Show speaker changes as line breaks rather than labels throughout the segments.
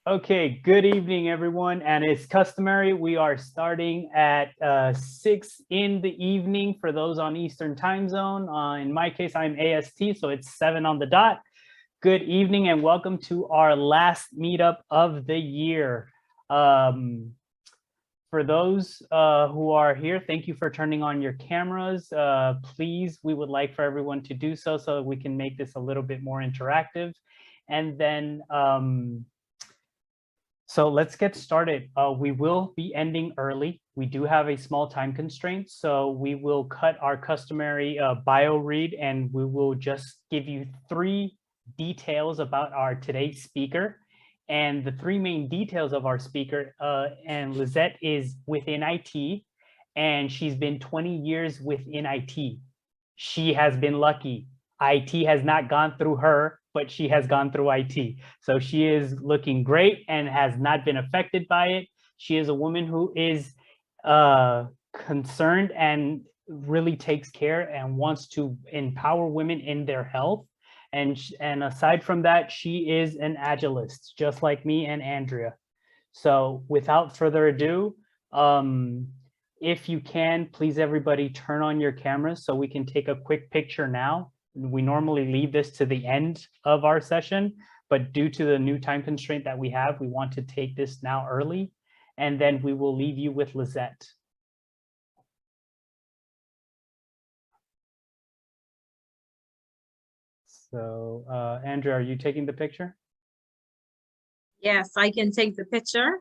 Okay, good evening, everyone. And it's customary, we are starting at 6 in the evening for those on Eastern time zone. In my case, I'm AST, so it's 7 on the dot. Good evening and welcome to our last meetup of the year. For those who are here, thank you for turning on your cameras. Please, we would like for everyone to do so that we can make this a little bit more interactive. And then, so let's get started. We will be ending early. We do have a small time constraint, so we will cut our customary bio read and we will just give you 3 details about our today's speaker. And the 3 main details of our speaker, and Lisette is within IT, and she's been 20 years within IT. She has been lucky. IT has not gone through her, but she has gone through IT. So she is looking great and has not been affected by it. She is a woman who is concerned and really takes care and wants to empower women in their health. And aside from that, she is an agilist, just like me and Andrea. So without further ado, if you can, please everybody turn on your cameras so we can take a quick picture now. We normally leave this to the end of our session, but due to the new time constraint that we have, we want to take this now early, and then we will leave you with Lisette. So, Andrea, are you taking the picture?
Yes, I can take the picture.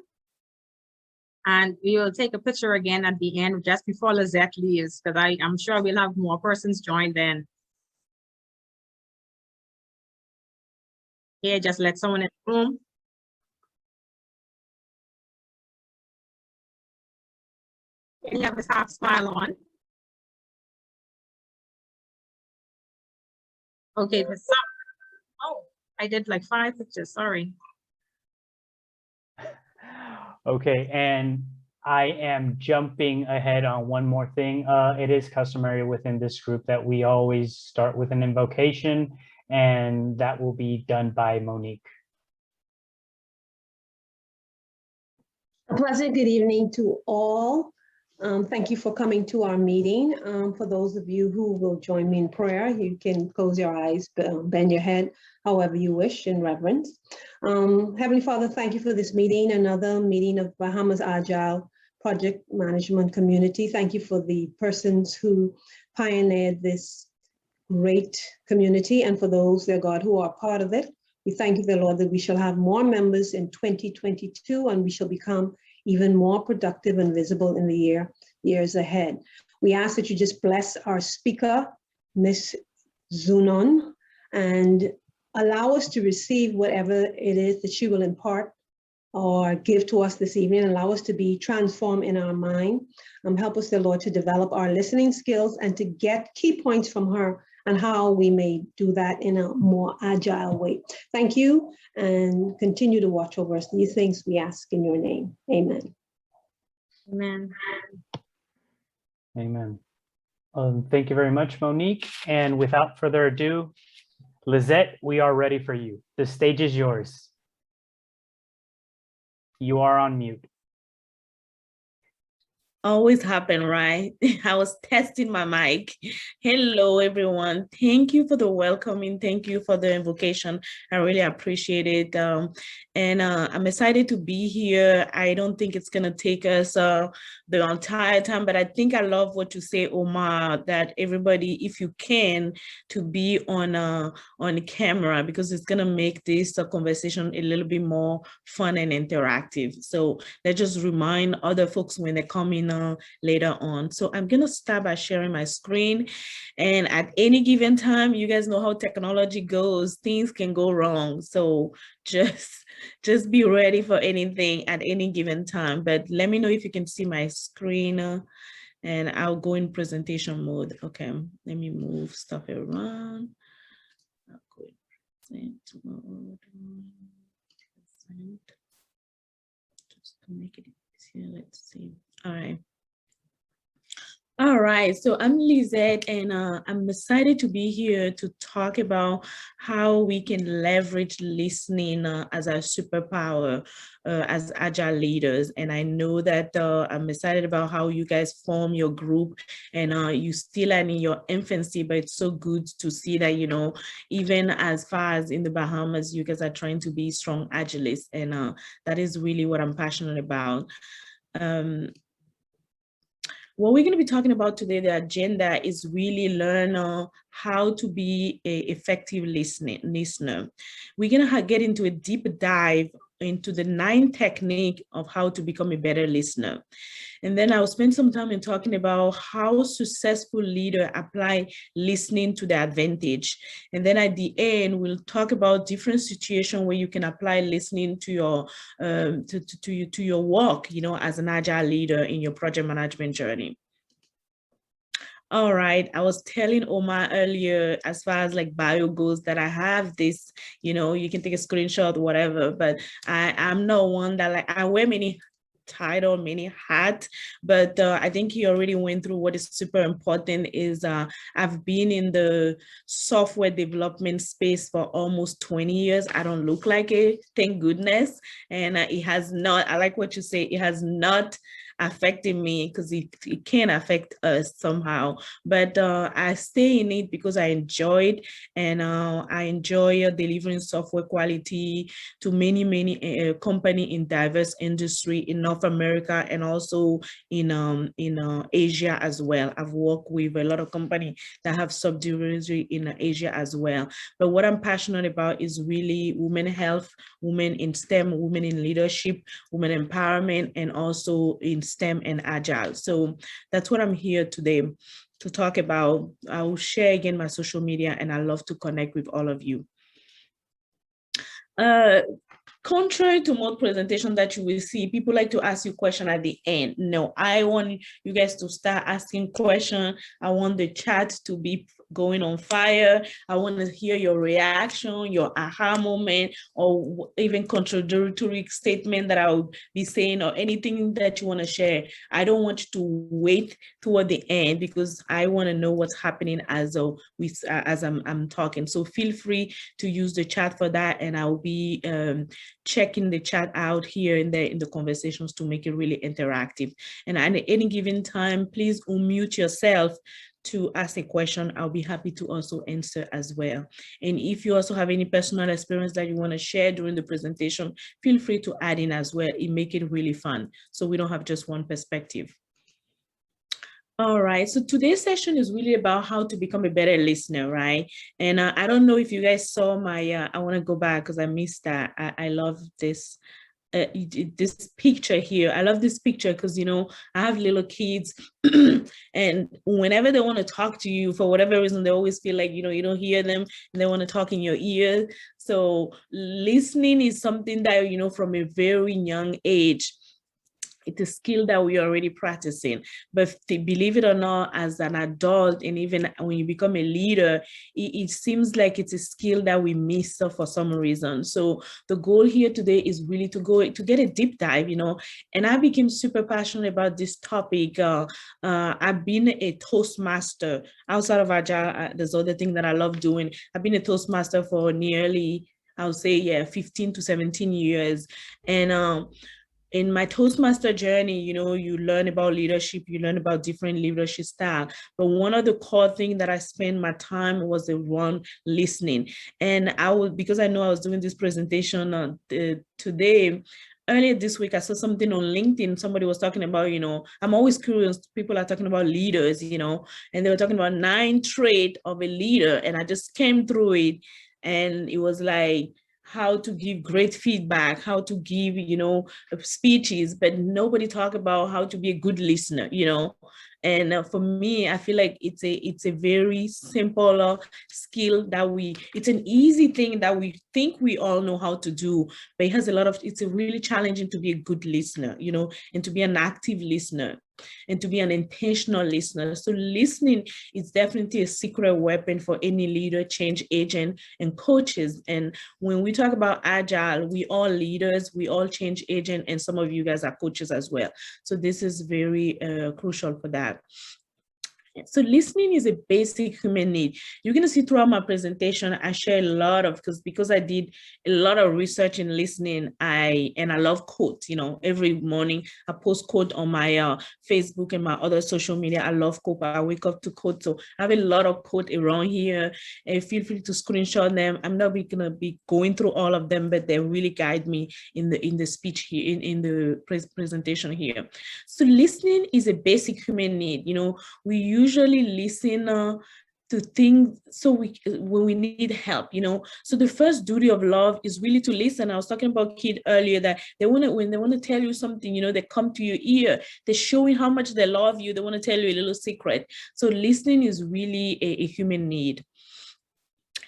And we will take a picture again at the end, just before Lisette leaves, because I'm sure we'll have more persons join then. Yeah, just let someone in the room. Can you have a half smile on? Okay, oh, I did like 5 pictures, sorry.
Okay, and I am jumping ahead on one more thing. It is customary within this group that we always start with an invocation, and that will be done by Monique.
A pleasant good evening to all. Thank you for coming to our meeting. For those of you who will join me in prayer, you can close your eyes, bend your head, however you wish, in reverence. Heavenly Father, thank you for this meeting, another meeting of Bahamas Agile Project Management Community. Thank you for the persons who pioneered this great community, and for those, dear God, who are part of it. We thank you, dear Lord, that we shall have more members in 2022, and we shall become even more productive and visible in the years ahead. We ask that you just bless our speaker, Ms. Zounon, and allow us to receive whatever it is that she will impart or give to us this evening. Allow us to be transformed in our mind. Help us, dear Lord, to develop our listening skills and to get key points from her and how we may do that in a more agile way. Thank you, and continue to watch over us. These things we ask in your name. Amen.
Amen.
Amen. Thank you very much, Monique. And without further ado, Lisette, we are ready for you. The stage is yours. You are on mute.
Always happen, right? I was testing my mic. Hello, everyone. Thank you for the welcoming. Thank you for the invocation. I really appreciate it. I'm excited to be here. I don't think it's going to take us the entire time, but I think I love what you say, Omar, that everybody, if you can, to be on camera, because it's going to make this conversation a little bit more fun and interactive. So let's just remind other folks when they come in later on. So I'm going to start by sharing my screen. And at any given time, you guys know how technology goes. Things can go wrong. So just be ready for anything at any given time. But let me know if you can see my screen. And I'll go in presentation mode. Okay, let me move stuff around. I'll go in present mode. Just to make it easier, let's see. All right. All right, so I'm Lisette, and I'm excited to be here to talk about how we can leverage listening as a superpower as Agile leaders. And I know that I'm excited about how you guys form your group, and you still are in your infancy, but it's so good to see that, you know, even as far as in the Bahamas, you guys are trying to be strong Agilists, and that is really what I'm passionate about. What we're going to be talking about today, the agenda, is really learn how to be an effective listener. We're going to get into a deep dive into the 9 technique of how to become a better listener. And then I'll spend some time in talking about how successful leaders apply listening to their advantage. And then at the end, we'll talk about different situations where you can apply listening to your to your work, you know, as an Agile leader in your project management journey. All right, I was telling Omar earlier, as far as like bio goes, that I have this, you know, you can take a screenshot, whatever, but I'm not one that like, I wear many title, many hats, but I think he already went through what is super important is I've been in the software development space for almost 20 years. I don't look like it, thank goodness. And it has not, I like what you say, it has not affected me because it can affect us somehow, but I stay in it because I enjoy it, and I enjoy delivering software quality to many company in diverse industry in North America and also in Asia as well. I've worked with a lot of companies that have subsidiaries in Asia as well. But what I'm passionate about is really women health, women in STEM, women in leadership, women empowerment, and also in STEM and Agile. So that's what I'm here today to talk about. I will share again my social media, and I love to connect with all of you. Contrary to most presentation that you will see, people like to ask you question at the end. No, I want you guys to start asking question. I want the chat to be going on fire. I want to hear your reaction, your aha moment, or even contradictory statement that I'll be saying, or anything that you want to share. I don't want you to wait toward the end because I want to know what's happening as I'm talking. So feel free to use the chat for that, and I'll be checking the chat out here and there in the conversations to make it really interactive. And at any given time, please unmute yourself to ask a question. I'll be happy to also answer as well. And if you also have any personal experience that you want to share during the presentation, feel free to add in as well. It makes it really fun, so we don't have just one perspective. All right, so today's session is really about how to become a better listener, right? And I don't know if you guys saw my, I want to go back because I missed that. I love this. This picture here. I love this picture because, you know, I have little kids and whenever they want to talk to you, for whatever reason, they always feel like, you know, you don't hear them and they want to talk in your ear. So listening is something that, you know, from a very young age, it's a skill that we're already practicing. But believe it or not, as an adult, and even when you become a leader, it seems like it's a skill that we miss for some reason. So the goal here today is really to get a deep dive, you know, and I became super passionate about this topic. I've been a Toastmaster outside of Agile. There's other thing that I love doing. I've been a Toastmaster for nearly, I would say, yeah, 15 to 17 years. And in my Toastmaster journey, you know, you learn about leadership, you learn about different leadership style. But one of the core things that I spent my time was the one listening. And because I know I was doing this presentation today, earlier this week, I saw something on LinkedIn. Somebody was talking about, you know, I'm always curious. People are talking about leaders, you know, and they were talking about 9 traits of a leader. And I just came through it, and it was like, how to give great feedback, how to give, you know, speeches, but nobody talk about how to be a good listener, you know. And for me, I feel like it's a very simple skill that it's an easy thing that we think we all know how to do, but it's a really challenging to be a good listener, you know, and to be an active listener and to be an intentional listener. So listening is definitely a secret weapon for any leader, change agent, and coaches. And when we talk about Agile, we all leaders, we all change agent, and some of you guys are coaches as well. So this is very crucial for that. So listening is a basic human need. You're going to see throughout my presentation, I share a lot of, because I did a lot of research in listening, I love quotes. You know, every morning I post quote on my Facebook and my other social media. I love quote. I wake up to quote. So I have a lot of quote around here. And feel free to screenshot them. I'm not going to be going through all of them, but they really guide me in the speech here, in the presentation here. So listening is a basic human need. You know, we usually listen to things when we need help, you know. So the first duty of love is really to listen. I was talking about kids earlier, that when they want to tell you something, you know, they come to your ear, they're showing how much they love you, they want to tell you a little secret. So listening is really a human need.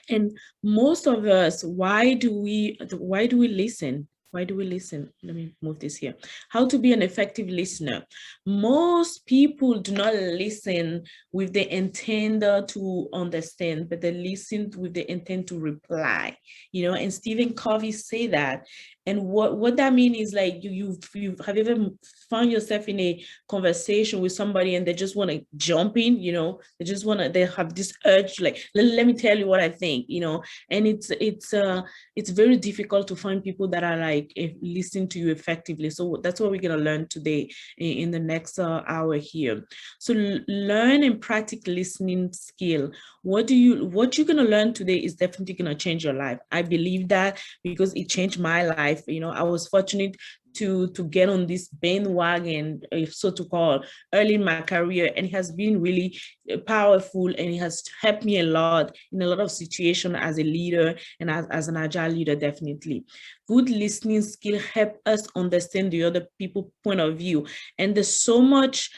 And most of us, why do we listen? Why do we listen? Let me move this here. How to be an effective listener. Most people do not listen with the intent to understand, but they listen with the intent to reply. You know, and Stephen Covey say that. And what that means is, like, you have you ever found yourself in a conversation with somebody and they just want to jump in, you know, they have this urge, like, let me tell you what I think, you know. And it's very difficult to find people that are like listening to you effectively. So that's what we're going to learn today in the next hour here. So learn and practice listening skill. What you're going to learn today is definitely going to change your life. I believe that, because it changed my life. You know, I was fortunate to get on this bandwagon, so to call, early in my career, and it has been really powerful, and it has helped me a lot in a lot of situations as a leader and as an agile leader. Definitely, good listening skill help us understand the other people's point of view, and there's so much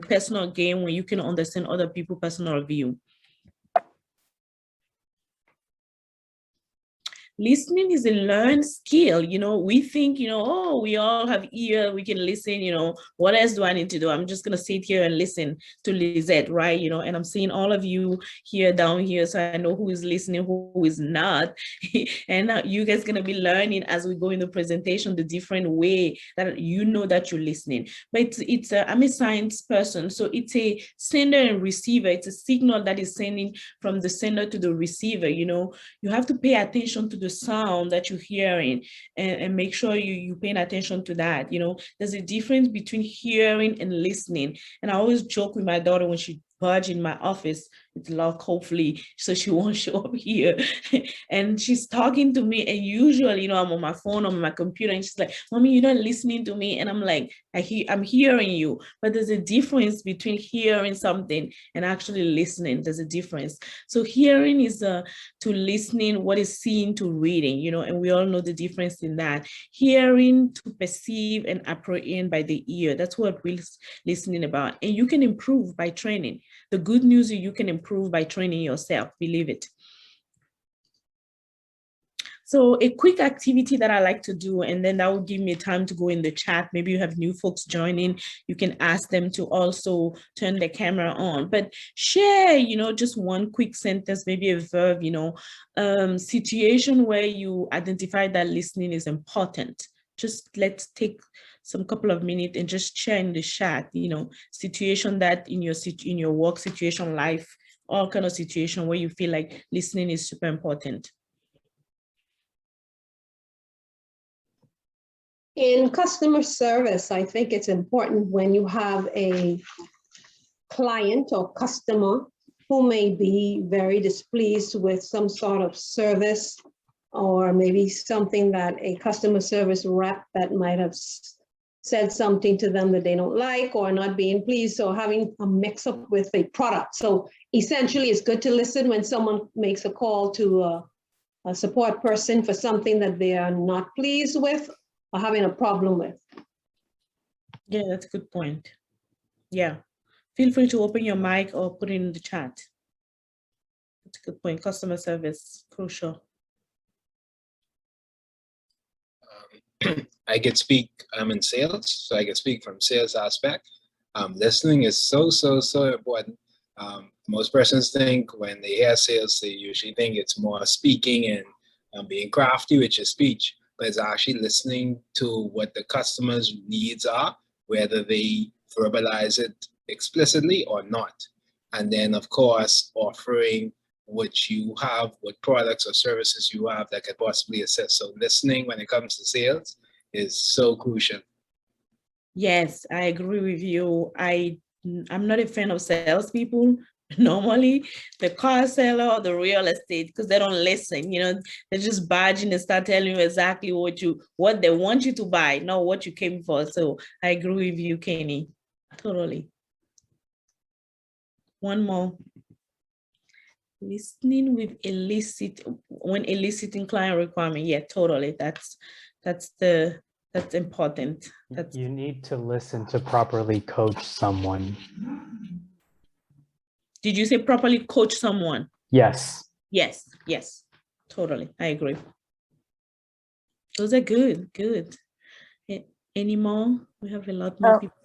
personal gain, when you can understand other people's personal view. Listening is a learned skill. You know, we think, you know, oh, we all have ear, we can listen, you know, what else do I need to do? I'm just going to sit here and listen to Lisette, right? You know, and I'm seeing all of you here down here, so I know who is listening, who is not. And you guys going to be learning as we go in the presentation, the different way that you know that you're listening. But I'm a science person, so it's a sender and receiver. It's a signal that is sending from the sender to the receiver. You know, you have to pay attention to the sound that you're hearing, and make sure you're paying attention to that. You know, there's a difference between hearing and listening. And I always joke with my daughter when she budge in my office, it's locked, hopefully, so she won't show up here. And she's talking to me, and usually, you know, I'm on my phone, I'm on my computer, and she's like, "Mommy, you're not listening to me." And I'm like, I'm hearing you. But there's a difference between hearing something and actually listening. There's a difference. So hearing is to listening, what is seen to reading, you know, and we all know the difference in that. Hearing to perceive and apprehend by the ear. That's what we're listening about. And you can improve by training. The good news is you can improve by training yourself, believe it. So a quick activity that I like to do, and then that will give me time to go in the chat. Maybe you have new folks joining, you can ask them to also turn the camera on, but share, you know, just one quick sentence, maybe a verb, you know, situation where you identify that listening is important. Just let's take some couple of minutes and just share in the chat, you know, situation that in your work situation, life, all kind of situation where you feel like listening is super important.
In customer service, I think it's important when you have a client or customer who may be very displeased with some sort of service, or maybe something that a customer service rep that might have said something to them that they don't like, or not being pleased, or having a mix up with a product. So essentially, it's good to listen when someone makes a call to a support person for something that they are not pleased with or having a problem with.
Yeah, that's a good point. Yeah, feel free to open your mic or put it in the chat. That's a good point. Customer service, crucial.
I could speak, I'm in sales, so I can speak from sales aspect. Listening is so important. Most persons think when they hear sales, they usually think it's more speaking and being crafty with your speech, but it's actually listening to what the customer's needs are, whether they verbalize it explicitly or not. And then, of course, offering what you have, what products or services you have that could possibly assist. So listening when it comes to sales is so crucial.
Yes, I agree with you. I'm not a fan of salespeople. Normally, the car seller or the real estate, because they don't listen. You know, they just barge in and start telling you exactly what they want you to buy, not what you came for. So I agree with you, Kenny. Totally. One more. Listening with when eliciting client requirement. Yeah, totally. That's important.
You need to listen to properly coach someone.
Did you say properly coach someone?
Yes.
Yes, totally. I agree. Those are good. Any more? We have a lot more people.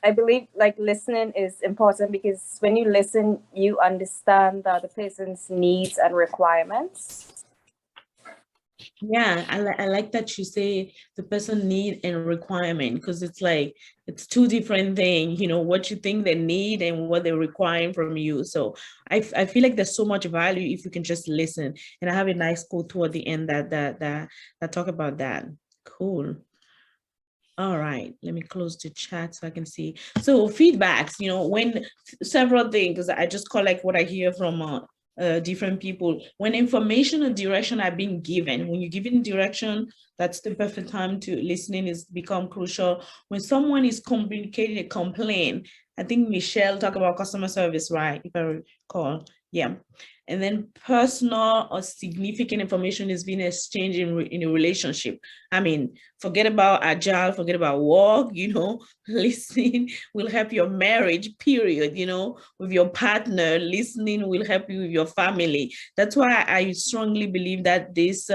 I believe like listening is important because when you listen, you understand the other person's needs and requirements.
Yeah, I like that you say the person need and requirement, because it's like, it's two different things, you know, what you think they need and what they're requiring from you. So I feel like there's so much value if you can just listen. And I have a nice quote toward the end that talk about that. Cool. All right, let me close the chat so I can see. So feedbacks, you know, when several things, I just collect what I hear from different people. When information and direction are being given, when you're giving direction, that's the perfect time to listening is become crucial. When someone is communicating a complaint, I think Michelle talked about customer service, right? If I recall, yeah. And then personal or significant information is being exchanged in a relationship. I mean, forget about Agile, forget about work, you know, listening will help your marriage, period, you know, with your partner, listening will help you with your family. That's why I strongly believe that this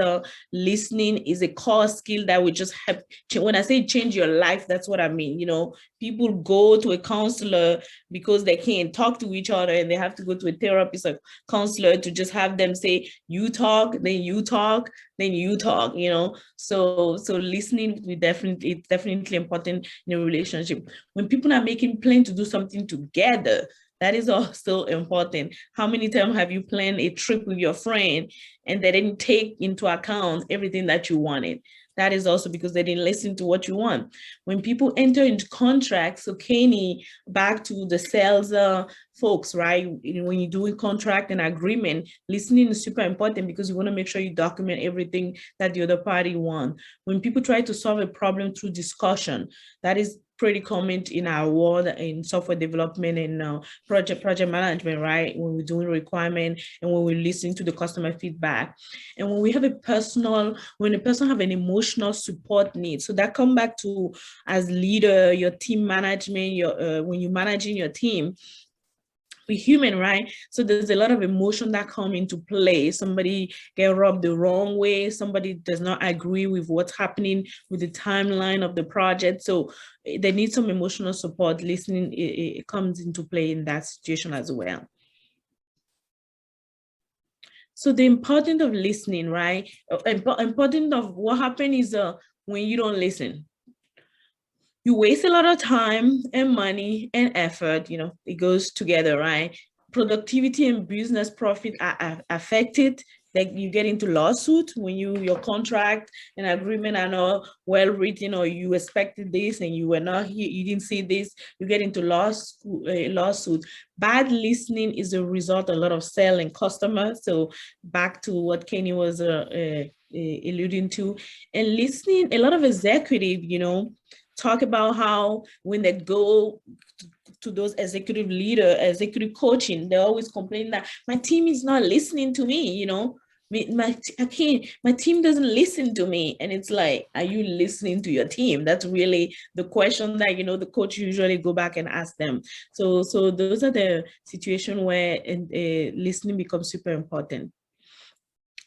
listening is a core skill that will just help. When I say change your life, that's what I mean. You know, people go to a counselor because they can't talk to each other and they have to go to a therapist or counselor to just have them say, you talk, then you talk, then you talk, you know. So listening, it's definitely important in a relationship. When people are making plans to do something together, that is also important. How many times have you planned a trip with your friend and they didn't take into account everything that you wanted? That is also because they didn't listen to what you want. When people enter into contracts, so Kenny, back to the sales folks, right? When you're doing contract and agreement, listening is super important because you want to make sure you document everything that the other party wants. When people try to solve a problem through discussion, that is pretty common in our world in software development and project management, right? When we're doing requirement and when we're listening to the customer feedback. And when we have when a person have an emotional support need, so that come back to as leader, your team management, when you're managing your team, we're human, right? So there's a lot of emotion that come into play. Somebody get rubbed the wrong way. Somebody does not agree with what's happening with the timeline of the project. So they need some emotional support. Listening, it comes into play in that situation as well. So the importance of listening, right? Important of what happens is when you don't listen, you waste a lot of time and money and effort, you know, it goes together, right? Productivity and business profit are affected. Like you get into lawsuit when your contract and agreement are not well written, or you expected this and you were not here, you didn't see this, you get into lawsuit. Bad listening is a result of a lot of selling customers. So back to what Kenny was alluding to, and listening, a lot of executive, you know, talk about how when they go to those executive coaching, they always complain that my team is not listening to me, you know, my team doesn't listen to me. And it's like, are you listening to your team? That's really the question that, you know, the coach usually go back and ask them. So those are the situations where listening becomes super important.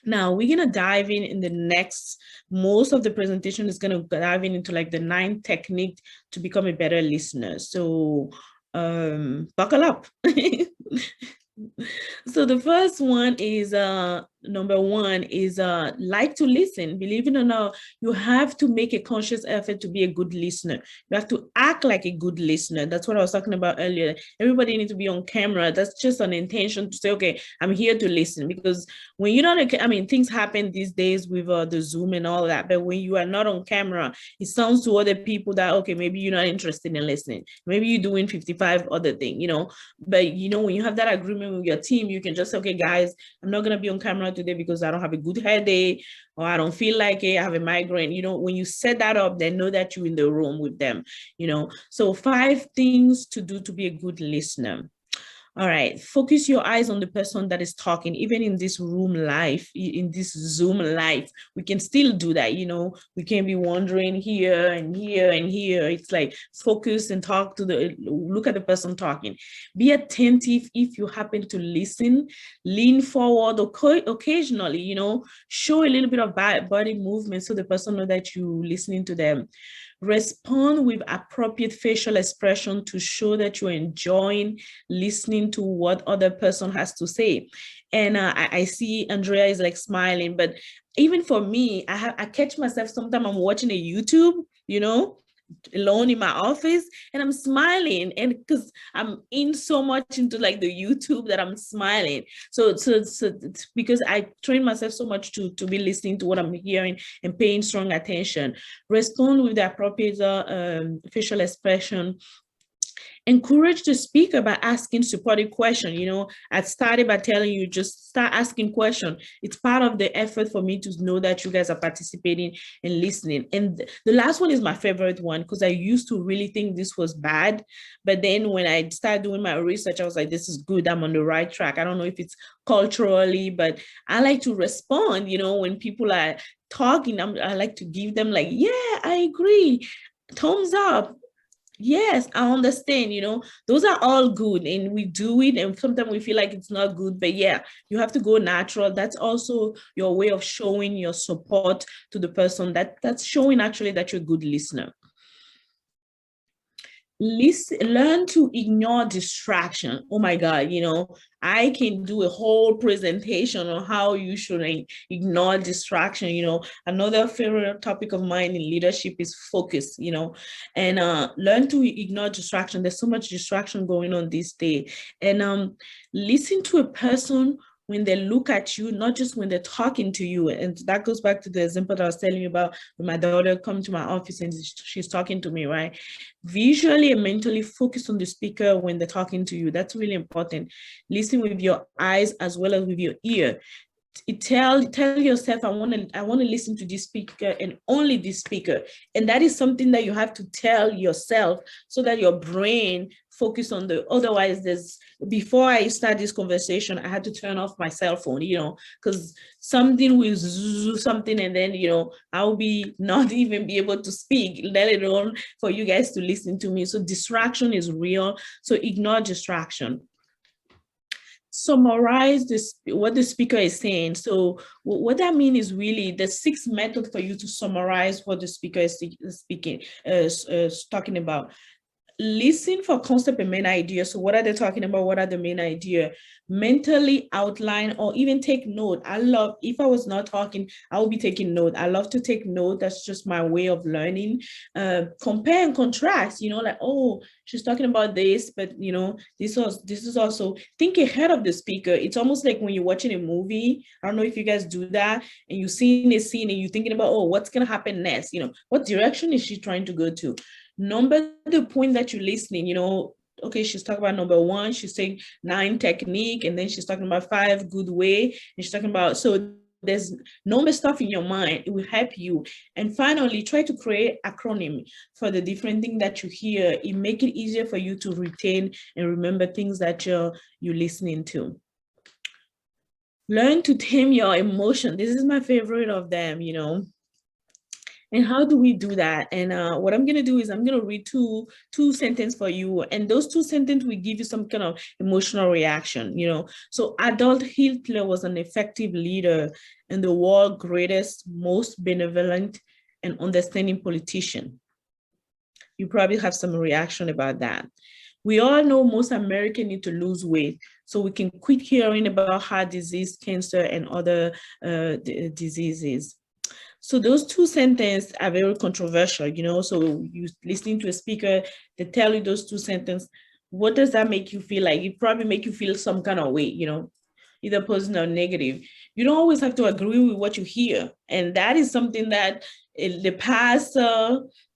Now we're gonna dive in the next, most of the presentation is gonna dive into like the 9 techniques to become a better listener. So buckle up. So the first one is number one is like to listen. Believe it or not, you have to make a conscious effort to be a good listener. You have to act like a good listener. That's what I was talking about earlier. Everybody needs to be on camera. That's just an intention to say, okay, I'm here to listen. Because when you're not, I mean, things happen these days with the Zoom and all that, but when you are not on camera, it sounds to other people that, okay, maybe you're not interested in listening. Maybe you're doing 55 other things, you know. But, you know, when you have that agreement with your team, you can just say, okay, guys, I'm not going to be on camera today because I don't have a good headache or I don't feel like it, I have a migraine. You know, when you set that up, they know that you're in the room with them, you know. So 5 things to do to be a good listener. All right, focus your eyes on the person that is talking. Even in this room live, in this Zoom live, we can still do that, you know. We can be wandering here and here and here. It's like focus and talk to look at the person talking. Be attentive if you happen to listen. Lean forward occasionally, you know. Show a little bit of body movement so the person knows that you're listening to them. Respond with appropriate facial expression to show that you're enjoying listening to what other person has to say. And I see Andrea is like smiling, but even for me, I catch myself sometimes I'm watching a YouTube, you know, alone in my office, and I'm smiling, and because I'm in so much into like the YouTube that I'm smiling. So because I train myself so much to be listening to what I'm hearing and paying strong attention. Respond with the appropriate facial expression. Encourage the speaker by asking supportive questions. You know, I started by telling you, just start asking questions. It's part of the effort for me to know that you guys are participating and listening. And the last one is my favorite one, because I used to really think this was bad. But then when I started doing my research, I was like, this is good. I'm on the right track. I don't know if it's culturally, but I like to respond, you know, when people are talking, I like to give them like, yeah, I agree. Thumbs up. Yes, I understand, you know, those are all good and we do it, and sometimes we feel like it's not good, but yeah, you have to go natural. That's also your way of showing your support to the person. That's showing actually that you're a good listener. Learn to ignore distraction. Oh my God, you know, I can do a whole presentation on how you should ignore distraction. You know, another favorite topic of mine in leadership is focus, you know, and learn to ignore distraction. There's so much distraction going on this day. And listen to a person when they look at you, not just when they're talking to you. And that goes back to the example that I was telling you about when my daughter comes to my office and she's talking to me, right? Visually and mentally focus on the speaker when they're talking to you. That's really important. Listen with your eyes as well as with your ear. Tell yourself, I want to listen to this speaker and only this speaker. And that is something that you have to tell yourself so that your brain focus on otherwise before I start this conversation, I had to turn off my cell phone, you know, because something will something and then, you know, I'll be not even be able to speak, let alone for you guys to listen to me. So distraction is real. So ignore distraction. Summarize what the speaker is saying. So what that means is really the 6 methods for you to summarize what the speaker is talking about. Listen for concept and main idea. So what are they talking about? What are the main idea? Mentally outline or even take note. If I was not talking, I will be taking note. I love to take note. That's just my way of learning. Compare and contrast, you know, like, oh, she's talking about this, but you know, this is also, think ahead of the speaker. It's almost like when you're watching a movie. I don't know if you guys do that, and you're seeing a scene and you're thinking about, oh, what's going to happen next? You know, what direction is she trying to go to? Number the point that you're listening, you know, okay, she's talking about number 1, she's saying 9 technique, and then she's talking about 5 good way, and she's talking about, so there's number stuff in your mind. It will help you. And finally, try to create acronym for the different things that you hear. It make it easier for you to retain and remember things that you're listening to. Learn to tame your emotion. This is my favorite of them, you know. And how do we do that? And what I'm going to do is I'm going to read two sentences for you. And those 2 sentences will give you some kind of emotional reaction, you know. So Adolf Hitler was an effective leader and the world's greatest, most benevolent and understanding politician. You probably have some reaction about that. We all know most Americans need to lose weight. so we can quit hearing about heart disease, cancer, and other diseases. So those two sentences are very controversial, you know, so you listening to a speaker, they tell you those two sentences, what does that make you feel like? It probably make you feel some kind of way, you know, either positive or negative. You don't always have to agree with what you hear. And that is something that in the past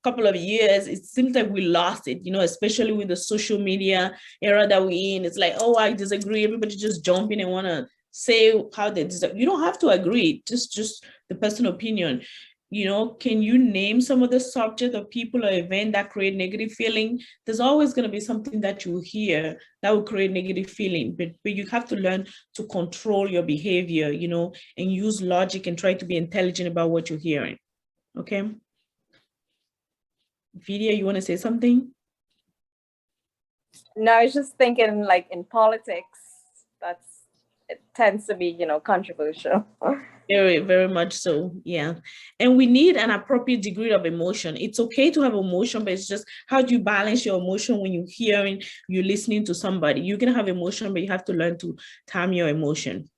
couple of years, it seems like we lost it, you know, especially with the social media era that we're in. It's like, oh, I disagree. Everybody just jump in and want to say how they disagree. You don't have to agree, just the personal opinion. You know, can you name some of the subject of people or event that create negative feeling? There's always going to be something that you hear that will create negative feeling, but you have to learn to control your behavior, you know, and use logic and try to be intelligent about what you're hearing. Okay. Vidya, you want to say something?
No, I was just thinking, like, in politics, it tends to be, you know, controversial.
Very, very much so. Yeah. And we need an appropriate degree of emotion. It's okay to have emotion, but it's just how do you balance your emotion when you're listening to somebody? You can have emotion, but you have to learn to tame your emotion.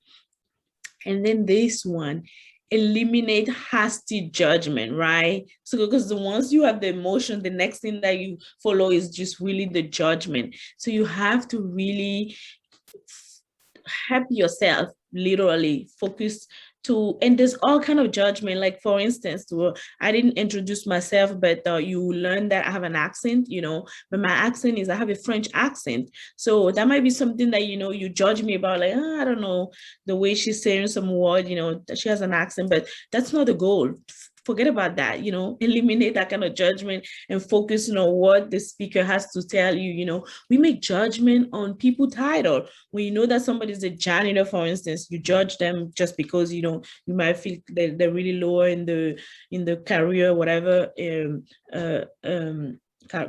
And then this one, eliminate hasty judgment, right? So because once you have the emotion, the next thing that you follow is just really the judgment. So you have to really help yourself, literally focus to, and there's all kind of judgment. Like for instance, I didn't introduce myself, but you learn that I have an accent, you know, but my accent is I have a French accent. So that might be something that, you know, you judge me about, like, oh, I don't know, the way she's saying some word, you know, that she has an accent, but that's not the goal. Forget about that, you know, eliminate that kind of judgment and focus on what the speaker has to tell you. You know, we make judgment on people title. When you know that somebody's a janitor, for instance, you judge them just because, you know, you might feel they're really lower in the career, whatever,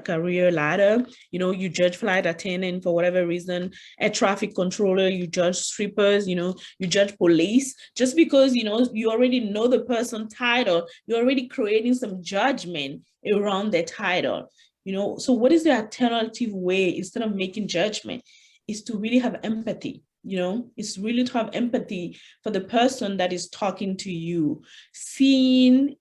career ladder. You know, you judge flight attendant for whatever reason, a traffic controller, you judge strippers, you know, you judge police, just because, you know, you already know the person title, you're already creating some judgment around the title, you know. So what is the alternative way instead of making judgment is to really have empathy. You know, it's really to have empathy for the person that is talking to you. Seeing,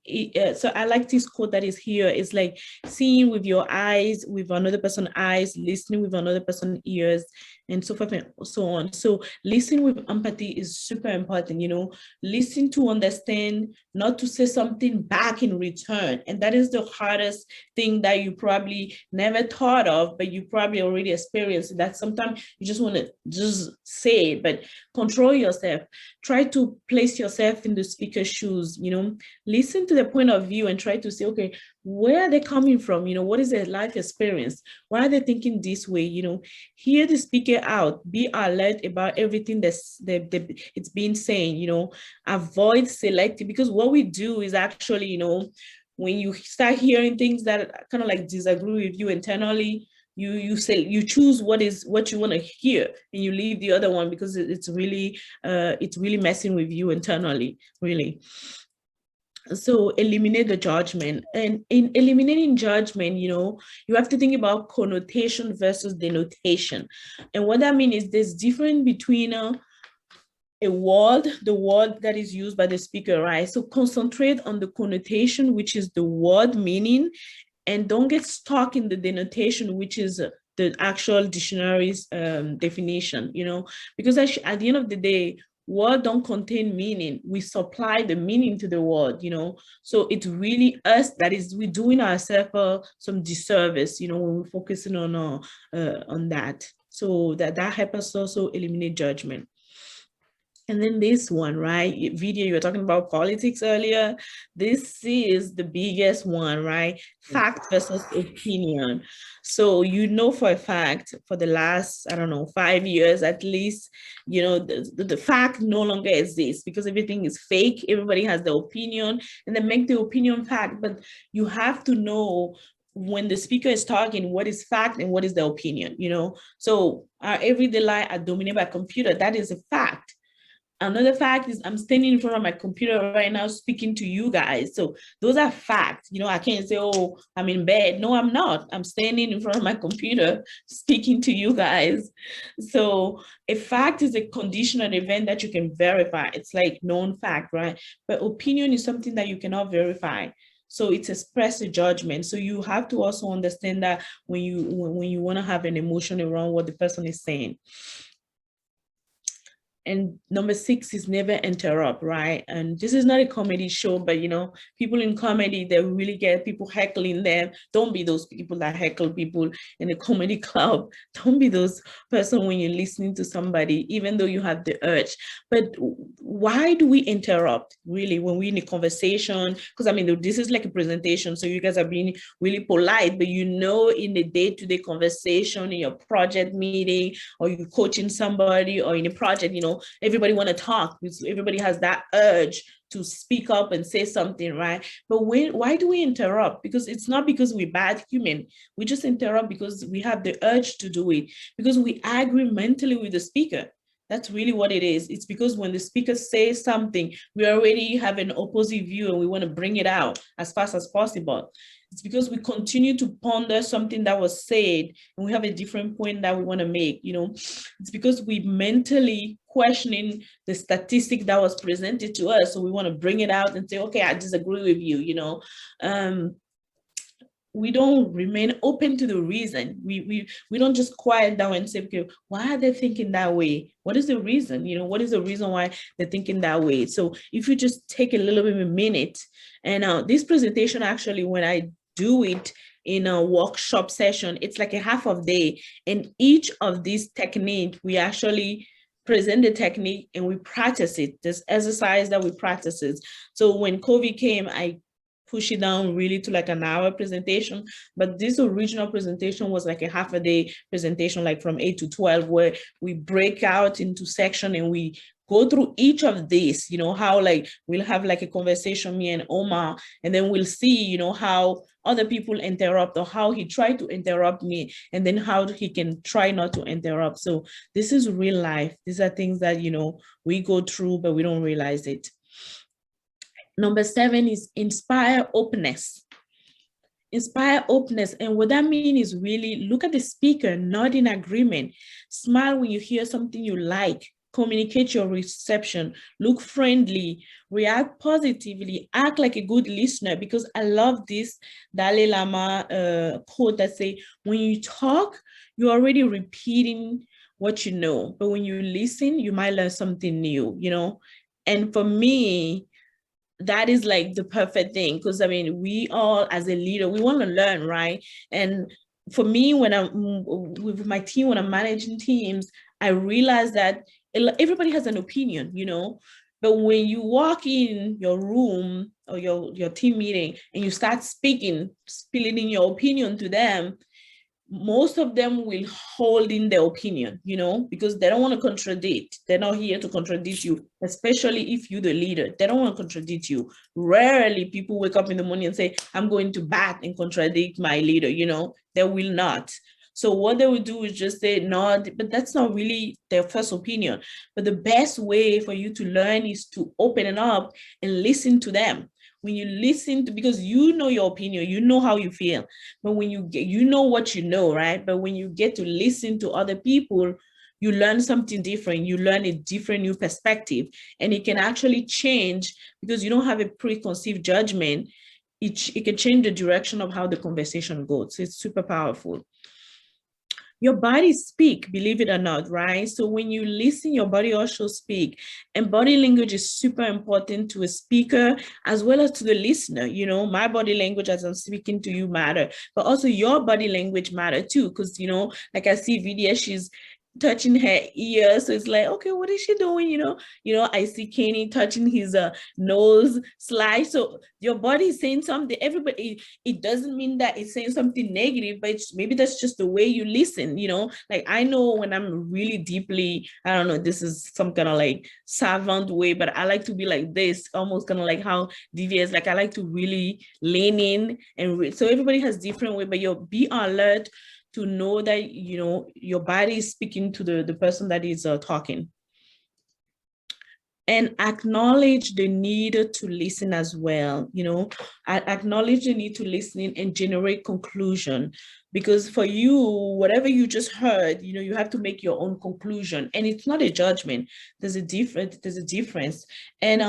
so I like this quote that is here. It's like seeing with your eyes, with another person's eyes, listening with another person's ears, and so forth and so on. So listening with empathy is super important, you know, listen to understand, not to say something back in return. And that is the hardest thing that you probably never thought of, but you probably already experienced that. Sometimes you just want to just say it, but control yourself. Try to place yourself in the speaker's shoes, you know, listen to the point of view and try to say, okay, where are they coming from? You know, what is their life experience? Why are they thinking this way? You know, hear the speaker out, be alert about everything that's it's been saying, you know, avoid selective, because what we do is actually, you know, when you start hearing things that kind of like disagree with you internally, you say, you choose what you want to hear and you leave the other one because it's really messing with you internally, really. So eliminate the judgment. And in eliminating judgment, you know, you have to think about connotation versus denotation. And what that means is there's difference between the word that is used by the speaker, right? So concentrate on the connotation, which is the word meaning, and don't get stuck in the denotation, which is the actual dictionary's definition, you know, because at the end of the day, word don't contain meaning. We supply the meaning to the word, you know. So it's really us that is, we're doing ourselves some disservice, you know, when we're focusing on that. So that helps us also eliminate judgment. And then this one, right? Video, you were talking about politics earlier. This is the biggest one, right? Fact versus opinion. So, you know, for a fact, for the last, I don't know, 5 years at least, you know, the fact no longer exists because everything is fake. Everybody has their opinion and they make the opinion fact. But you have to know when the speaker is talking, what is fact and what is the opinion, you know? So our everyday life are dominated by computer. That is a fact. Another fact is I'm standing in front of my computer right now speaking to you guys. So those are facts. You know, I can't say, oh, I'm in bed. No, I'm not. I'm standing in front of my computer speaking to you guys. So a fact is a conditional event that you can verify. It's like known fact, right? But opinion is something that you cannot verify. So it's express a judgment. So you have to also understand that when you want to have an emotion around what the person is saying. And number 6 is never interrupt, right? And this is not a comedy show, but you know, people in comedy, they really get people heckling them. Don't be those people that heckle people in a comedy club. Don't be those person when you're listening to somebody, even though you have the urge. But why do we interrupt really when we're in a conversation? Because I mean, this is like a presentation, so you guys are being really polite, but you know, in the day-to-day conversation, in your project meeting, or you're coaching somebody, or in a project, you know, everybody want to talk. Everybody has that urge to speak up and say something, right? But why do we interrupt? Because it's not because we're bad human. We just interrupt because we have the urge to do it, because we agree mentally with the speaker. That's really what it is. It's because when the speaker says something, we already have an opposite view and we want to bring it out as fast as possible. It's because we continue to ponder something that was said and we have a different point that we want to make, you know. It's because we mentally questioning the statistic that was presented to us. So we want to bring it out and say, okay, I disagree with you, you know. We don't remain open to the reason. We don't just quiet down and say, okay, why are they thinking that way? What is the reason? You know, what is the reason why they're thinking that way? So if you just take a little bit of a minute, and this presentation, actually, when I do it in a workshop session, it's like a half of day. And each of these techniques, we actually present the technique and we practice it. This exercise that we practice it. So when COVID came, I push it down really to like an hour presentation, but this original presentation was like a half a day presentation, like from 8 to 12, where we break out into section and we go through each of these, you know, how like we'll have like a conversation, me and Omar, and then we'll see, you know, how other people interrupt or how he tried to interrupt me, and then how he can try not to interrupt. So this is real life. These are things that, you know, we go through, but we don't realize it. Number 7 is inspire openness. Inspire openness. And what that means is really look at the speaker, not in agreement. Smile when you hear something you like. Communicate your reception. Look friendly. React positively. Act like a good listener, because I love this Dalai Lama quote that say, when you talk, you're already repeating what you know. But when you listen, you might learn something new, you know? And for me, that is like the perfect thing, because I mean, we all as a leader, we want to learn, right? And for me, when I'm with my team, when I'm managing teams, I realize that everybody has an opinion, you know, but when you walk in your room or your team meeting and you start speaking, spilling in your opinion to them, most of them will hold in their opinion, you know, because they don't want to contradict. They're not here to contradict you, especially if you're the leader. They don't want to contradict you. Rarely people wake up in the morning and say, I'm going to bat and contradict my leader, you know, they will not. So what they will do is just say, no, but that's not really their first opinion. But the best way for you to learn is to open it up and listen to them. When you listen to, because you know your opinion, you know how you feel, but when you get, you know what you know, right? But when you get to listen to other people, you learn something different. You learn a different new perspective, and it can actually change because you don't have a preconceived judgment. It can change the direction of how the conversation goes. It's super powerful. Your body speak, believe it or not, right? So when you listen, your body also speak. And body language is super important to a speaker as well as to the listener. You know, my body language as I'm speaking to you matter, but also your body language matter too. Because, you know, like I see Vidya, she's touching her ear, so it's like, okay, what is she doing? You know, I see Kenny touching his nose slide. So your body is saying something. Everybody, it doesn't mean that it's saying something negative, but maybe that's just the way you listen. You know, like I know when I'm really deeply, I don't know, this is some kind of like savant way, but I like to be like this, almost kind of like how Divya is like, I like to really lean in and so everybody has different way, but you'll be alert to know that, you know, your body is speaking to the person that is talking. and acknowledge the need to listen as well. You know, acknowledge the need to listen and generate conclusion, because for you, whatever you just heard, you know, you have to make your own conclusion, and it's not a judgment. There's a difference. And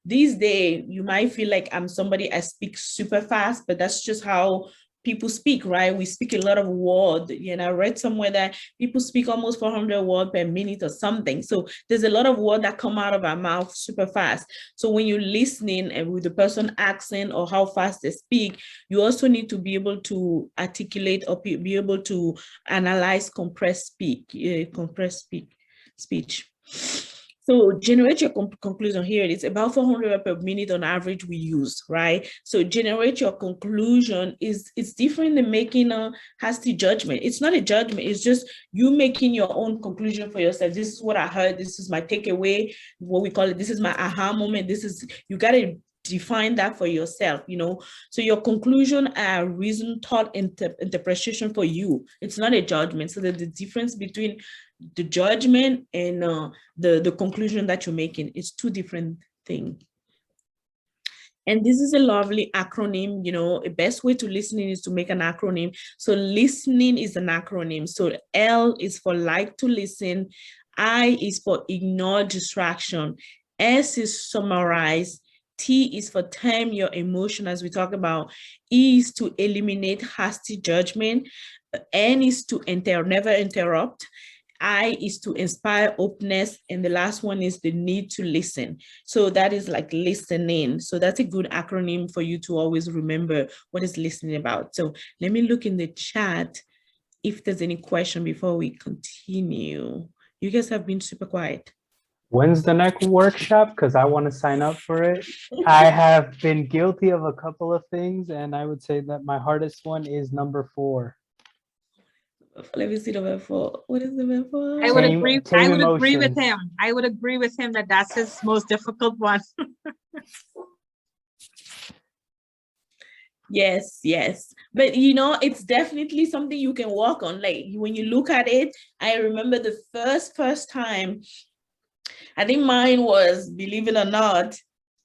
these days you might feel like I'm somebody, I speak super fast, but that's just how people speak, right? We speak a lot of words. You know, I read somewhere that people speak almost 400 words per minute or something. So there's a lot of words that come out of our mouth super fast. So when you're listening and with the person accent or how fast they speak, you also need to be able to articulate or be able to analyze compressed speech. So generate your conclusion. Here it is, about 400 per minute on average we use, right? So generate your conclusion it's different than making a hasty judgment. It's not a judgment, it's just you making your own conclusion for yourself. This is what I heard, this is my takeaway, what we call it, this is my aha moment, this is, you got to define that for yourself, you know. So your conclusion are reason, thought, interpretation for you. It's not a judgment. So there's the difference between the judgment and the conclusion that you're making. It's two different things. And this is a lovely acronym, you know. A best way to listening is to make an acronym. So listening is an acronym. So L is for like to listen, I is for ignore distraction, S is summarize, T is for tame your emotion, as we talk about, E is to eliminate hasty judgment, N is to never interrupt, I is to inspire openness, and the last one is the need to listen. So that is like listening. So that's a good acronym for you to always remember what is listening about. So let me look in the chat if there's any question before we continue. You guys have been super quiet.
When's the next workshop? Because I want to sign up for it. I have been guilty of a couple of things, and I would say that my hardest one is number 4.
Let me see number 4. What is number 4?
I would agree. I would agree with
emotions.
him. I would agree with him that that's his most difficult one.
Yes, yes. But you know, it's definitely something you can work on. Like when you look at it, I remember the first time, I think mine was, believe it or not,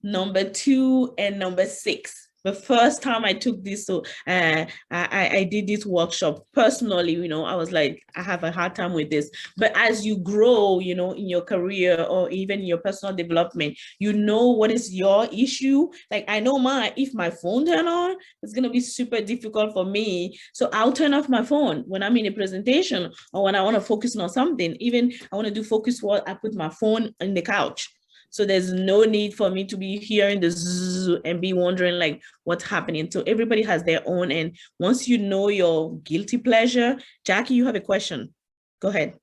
number 2 and number 6. The first time I took this, so I did this workshop personally, you know, I was like, I have a hard time with this. But as you grow, you know, in your career or even in your personal development, you know what is your issue. Like I know if my phone turn on, it's going to be super difficult for me. So I'll turn off my phone when I'm in a presentation or when I want to focus on something. Even I want to do focus work, I put my phone in the couch. So there's no need for me to be hearing the zzz and be wondering like what's happening. So everybody has their own. And once you know your guilty pleasure, Jackie, you have a question. Go ahead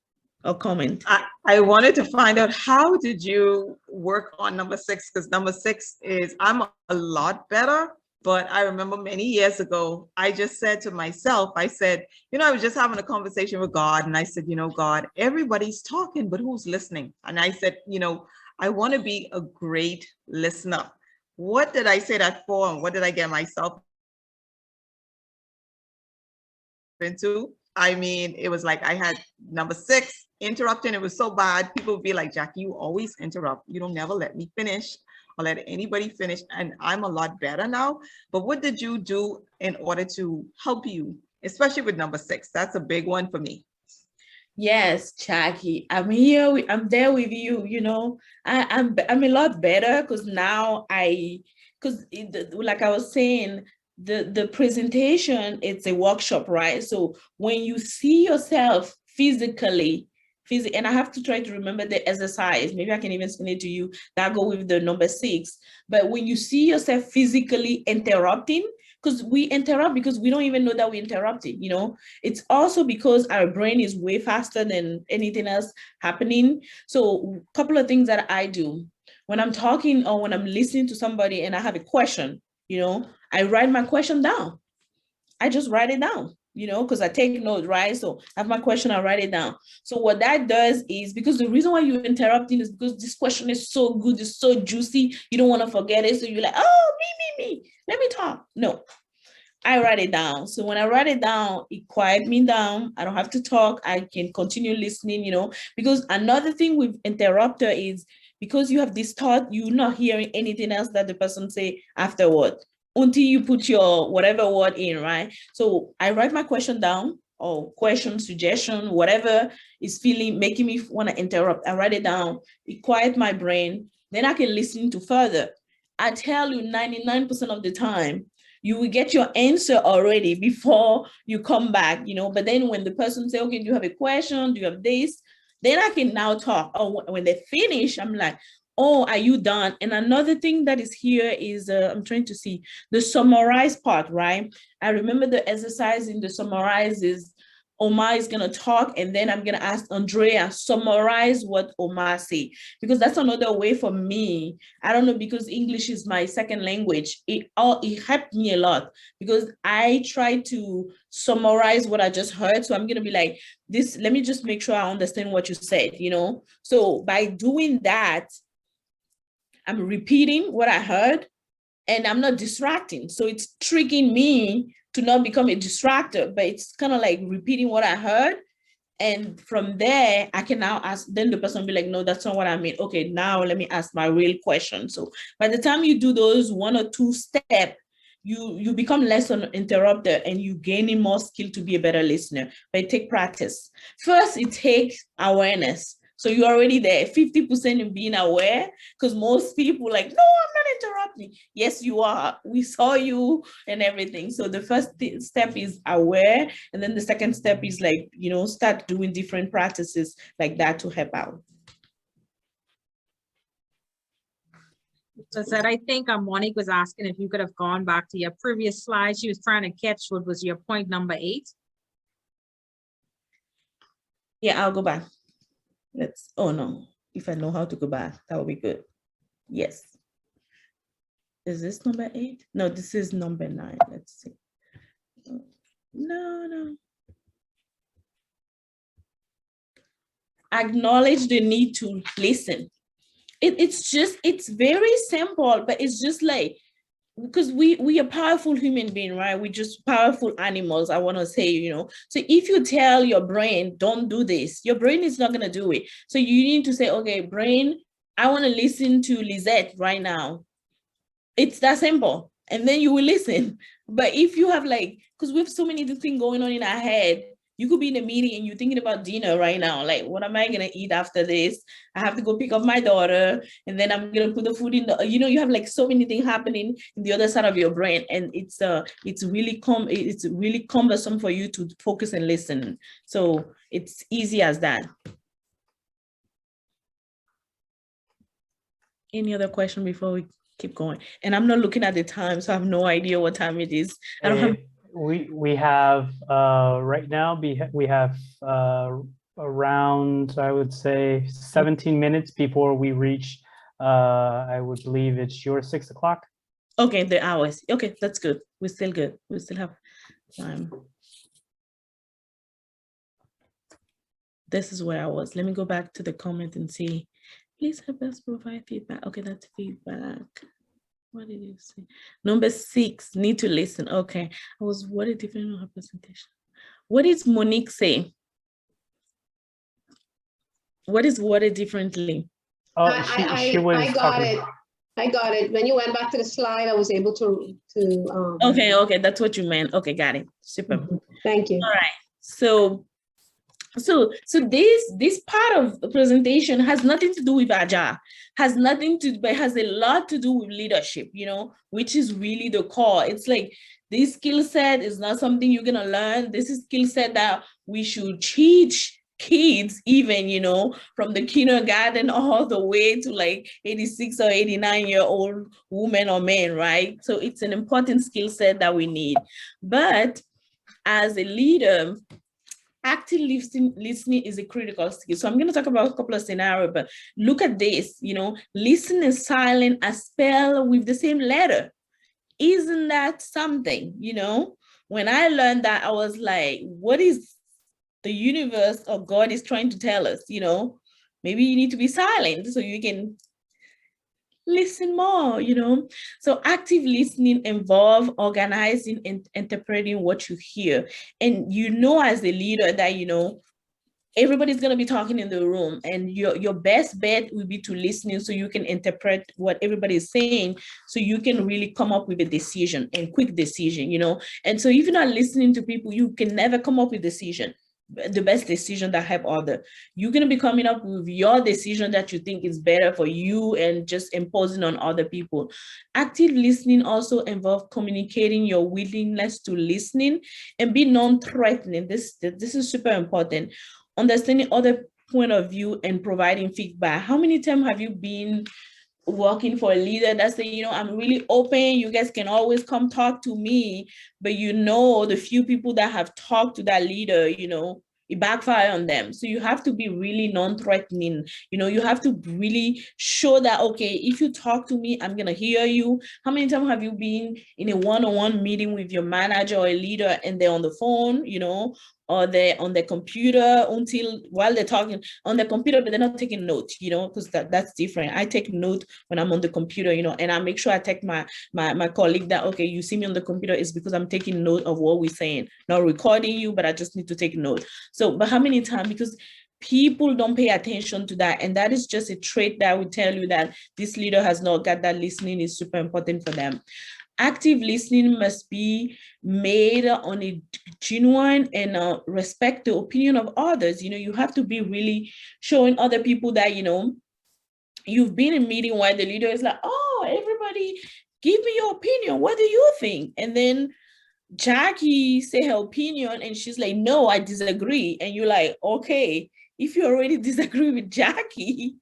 or comment.
I wanted to find out, how did you work on number 6? Because number 6 is, I'm a lot better. But I remember many years ago, I just said to myself, I said, you know, I was just having a conversation with God. And I said, you know, God, everybody's talking, but who's listening? And I said, you know, I want to be a great listener. What did I say that for? And what did I get myself into? I mean, it was like I had number 6 interrupting. It was so bad. People would be like, Jackie, you always interrupt. You don't never let me finish or let anybody finish. And I'm a lot better now. But what did you do in order to help you, especially with number 6? That's a big one for me.
Yes, Jackie, I'm here. I'm there with you. You know, I'm a lot better because now like I was saying, the presentation, it's a workshop, right? So when you see yourself physically, and I have to try to remember the exercise. Maybe I can even send it to you. That go with the number 6. But when you see yourself physically interrupting, because we interrupt because we don't even know that we interrupted, you know. It's also because our brain is way faster than anything else happening. So a couple of things that I do when I'm talking or when I'm listening to somebody and I have a question, you know, I write my question down. I just write it down, you know, because I take notes, right? So I have my question, I write it down. So what that does is, because the reason why you're interrupting is because this question is so good, it's so juicy, you don't want to forget it. So you're like, oh, me, let me talk. No, I write it down. So when I write it down, it quiets me down. I don't have to talk. I can continue listening, you know, because another thing with interrupter is because you have this thought, you're not hearing anything else that the person say afterward until you put your whatever word in, right? So I write my question down, or question, suggestion, whatever is making me want to interrupt. I write it down, it quiet my brain, then I can listen to further. I tell you 99% of the time, you will get your answer already before you come back, but then when the person say, okay, do you have a question? Do you have this? Then I can now talk. Oh, when they finish, I'm like, oh, are you done? And another thing that is here is, I'm trying to see the summarize part, right? I remember the exercise in the summarize is Omar is going to talk, and then I'm going to ask Andrea, summarize what Omar said, because that's another way for me. I don't know, because English is my second language. It helped me a lot because I try to summarize what I just heard. So I'm going to be like, this, let me just make sure I understand what you said, So by doing that, I'm repeating what I heard and I'm not distracting. So it's tricking me to not become a distractor, but it's kind of like repeating what I heard. And from there, I can now ask, then the person will be like, no, that's not what I mean. Okay, now let me ask my real question. So by the time you do those 1 or 2 steps, you become less an interrupter and you gaining more skill to be a better listener. But it takes practice. First, it takes awareness. So you're already there, 50% in being aware, because most people like, no, I'm not interrupting. Yes, you are. We saw you and everything. So the first step is aware. And then the second step is like, start doing different practices like that to help out.
So that I think Monique was asking if you could have gone back to your previous slide. She was trying to catch what was your point number 8.
Yeah, I'll go back. Oh no, if I know how to go back, that would be good. Yes. Is this number 8? No, this is number 9. Let's see. No. Acknowledge the need to listen. It's very simple, but it's just like, because we are powerful human beings, right? We're just powerful animals, I want to say, So if you tell your brain, don't do this, your brain is not going to do it. So you need to say, okay, brain, I want to listen to Lisette right now. It's that simple. And then you will listen. But if you have because we have so many things going on in our head, you could be in a meeting and you're thinking about dinner right now. Like, what am I going to eat after this? I have to go pick up my daughter and then I'm going to put the food in the, you have so many things happening in the other side of your brain. And it's really cumbersome for you to focus and listen. So it's easy as that. Any other question before we keep going? And I'm not looking at the time, so I have no idea what time it is. I don't have.
We have right now we have around, I would say, 17 minutes before we reach I would believe it's your 6 o'clock.
Okay, the hours. Okay, that's good. We're still good. We still have time. This is where I was. Let me go back to the comment and see. Please help us provide feedback. Okay, that's feedback. What did you say? Number 6, need to listen. Okay. What a different representation. What did Monique say? What is worded differently?
Oh, she was
I got
talking.
it. I got it. When you went back to the slide, I was able to
Okay, that's what you meant. Okay, got it. Super.
Thank you.
All right. So this part of the presentation has nothing to do with Agile, but has a lot to do with leadership, which is really the core. It's like this skill set is not something you're gonna learn. This is skill set that we should teach kids, even, from the kindergarten all the way to 86 or 89-year-old women or men, right? So it's an important skill set that we need. But as a leader, active listening is a critical skill. So I'm going to talk about a couple of scenarios, but look at this, listen and silent are spelled with the same letter. Isn't that something, When I learned that, I was like, what is the universe or God is trying to tell us, Maybe you need to be silent so you can listen more, So active listening involves organizing and interpreting what you hear. And as a leader that, everybody's going to be talking in the room, and your best bet will be to listen so you can interpret what everybody is saying, so you can really come up with a decision, and quick decision, you know. And so if you're not listening to people, you can never come up with decision, the best decision that help other. You're going to be coming up with your decision that you think is better for you and just imposing on other people. Active listening also involves communicating your willingness to listening and be non-threatening. This is super important. Understanding other point of view and providing feedback. How many times have you been working for a leader that say, you know, I'm really open, you guys can always come talk to me, but you know, the few people that have talked to that leader, you know, it backfire on them. So you have to be really non-threatening. You know, you have to really show that, okay, if you talk to me, I'm gonna hear you. How many times have you been in a one-on-one meeting with your manager or a leader and they're on the phone, you know, or they're on the computer while they're talking on the computer, but they're not taking notes, you know, because that's different. I take note when I'm on the computer, you know, and I make sure I take my colleague that, okay, you see me on the computer, is because I'm taking note of what we're saying, not recording you, but I just need to take note. So, but how many times? Because people don't pay attention to that. And that is just a trait that will tell you that this leader has not got that. Listening is super important for them. Active listening must be made on a genuine and respect the opinion of others. You know, you have to be really showing other people that, you know, you've been in a meeting where the leader is like, oh, everybody give me your opinion. What do you think? And then Jackie say her opinion and she's like, no, I disagree. And you're like, okay, if you already disagree with Jackie,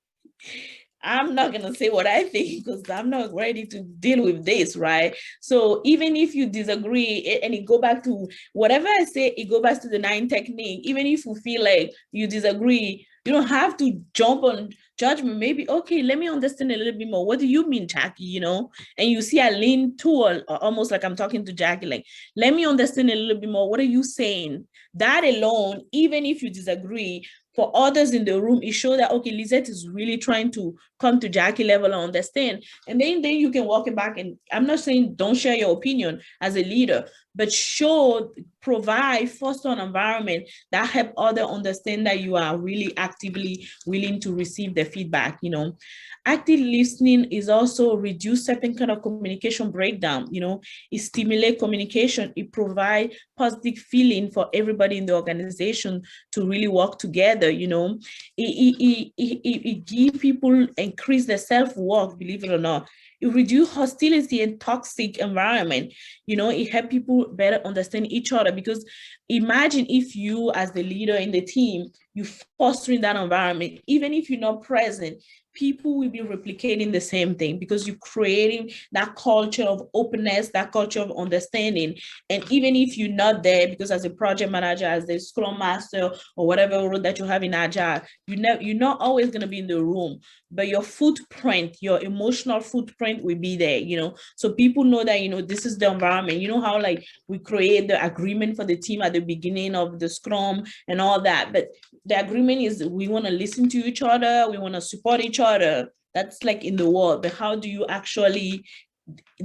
I'm not going to say what I think because I'm not ready to deal with this, right? So even if you disagree and it go back to whatever I say, it go back to the 9 technique. Even if you feel like you disagree, you don't have to jump on judgment. Maybe, okay, let me understand a little bit more. What do you mean, Jackie, you know? And you see I lean toward, almost like I'm talking to Jackie, like, let me understand a little bit more. What are you saying? That alone, even if you disagree, for others in the room, it shows that, okay, Lisette is really trying to come to Jackie level and understand. And then you can walk it back. And I'm not saying don't share your opinion as a leader, but provide, foster an environment that help others understand that you are really actively willing to receive the feedback, you know. Active listening is also reduce certain kind of communication breakdown, you know. It stimulates communication. It provides positive feeling for everybody in the organization to really work together, you know. It gives people, increase their self-worth, believe it or not. It reduce hostility and toxic environment. You know, it help people better understand each other, because imagine if you as the leader in the team, you fostering that environment, even if you're not present, people will be replicating the same thing because you're creating that culture of openness, that culture of understanding. And even if you're not there, because as a project manager, as the Scrum Master, or whatever role that you have in Agile, you're not always going to be in the room, but your footprint, your emotional footprint will be there, you know. So people know that, you know, this is the environment. You know how like we create the agreement for the team at the beginning of the Scrum and all that, but the agreement is we want to listen to each other, we want to support each other. That's like in the world, but how do you actually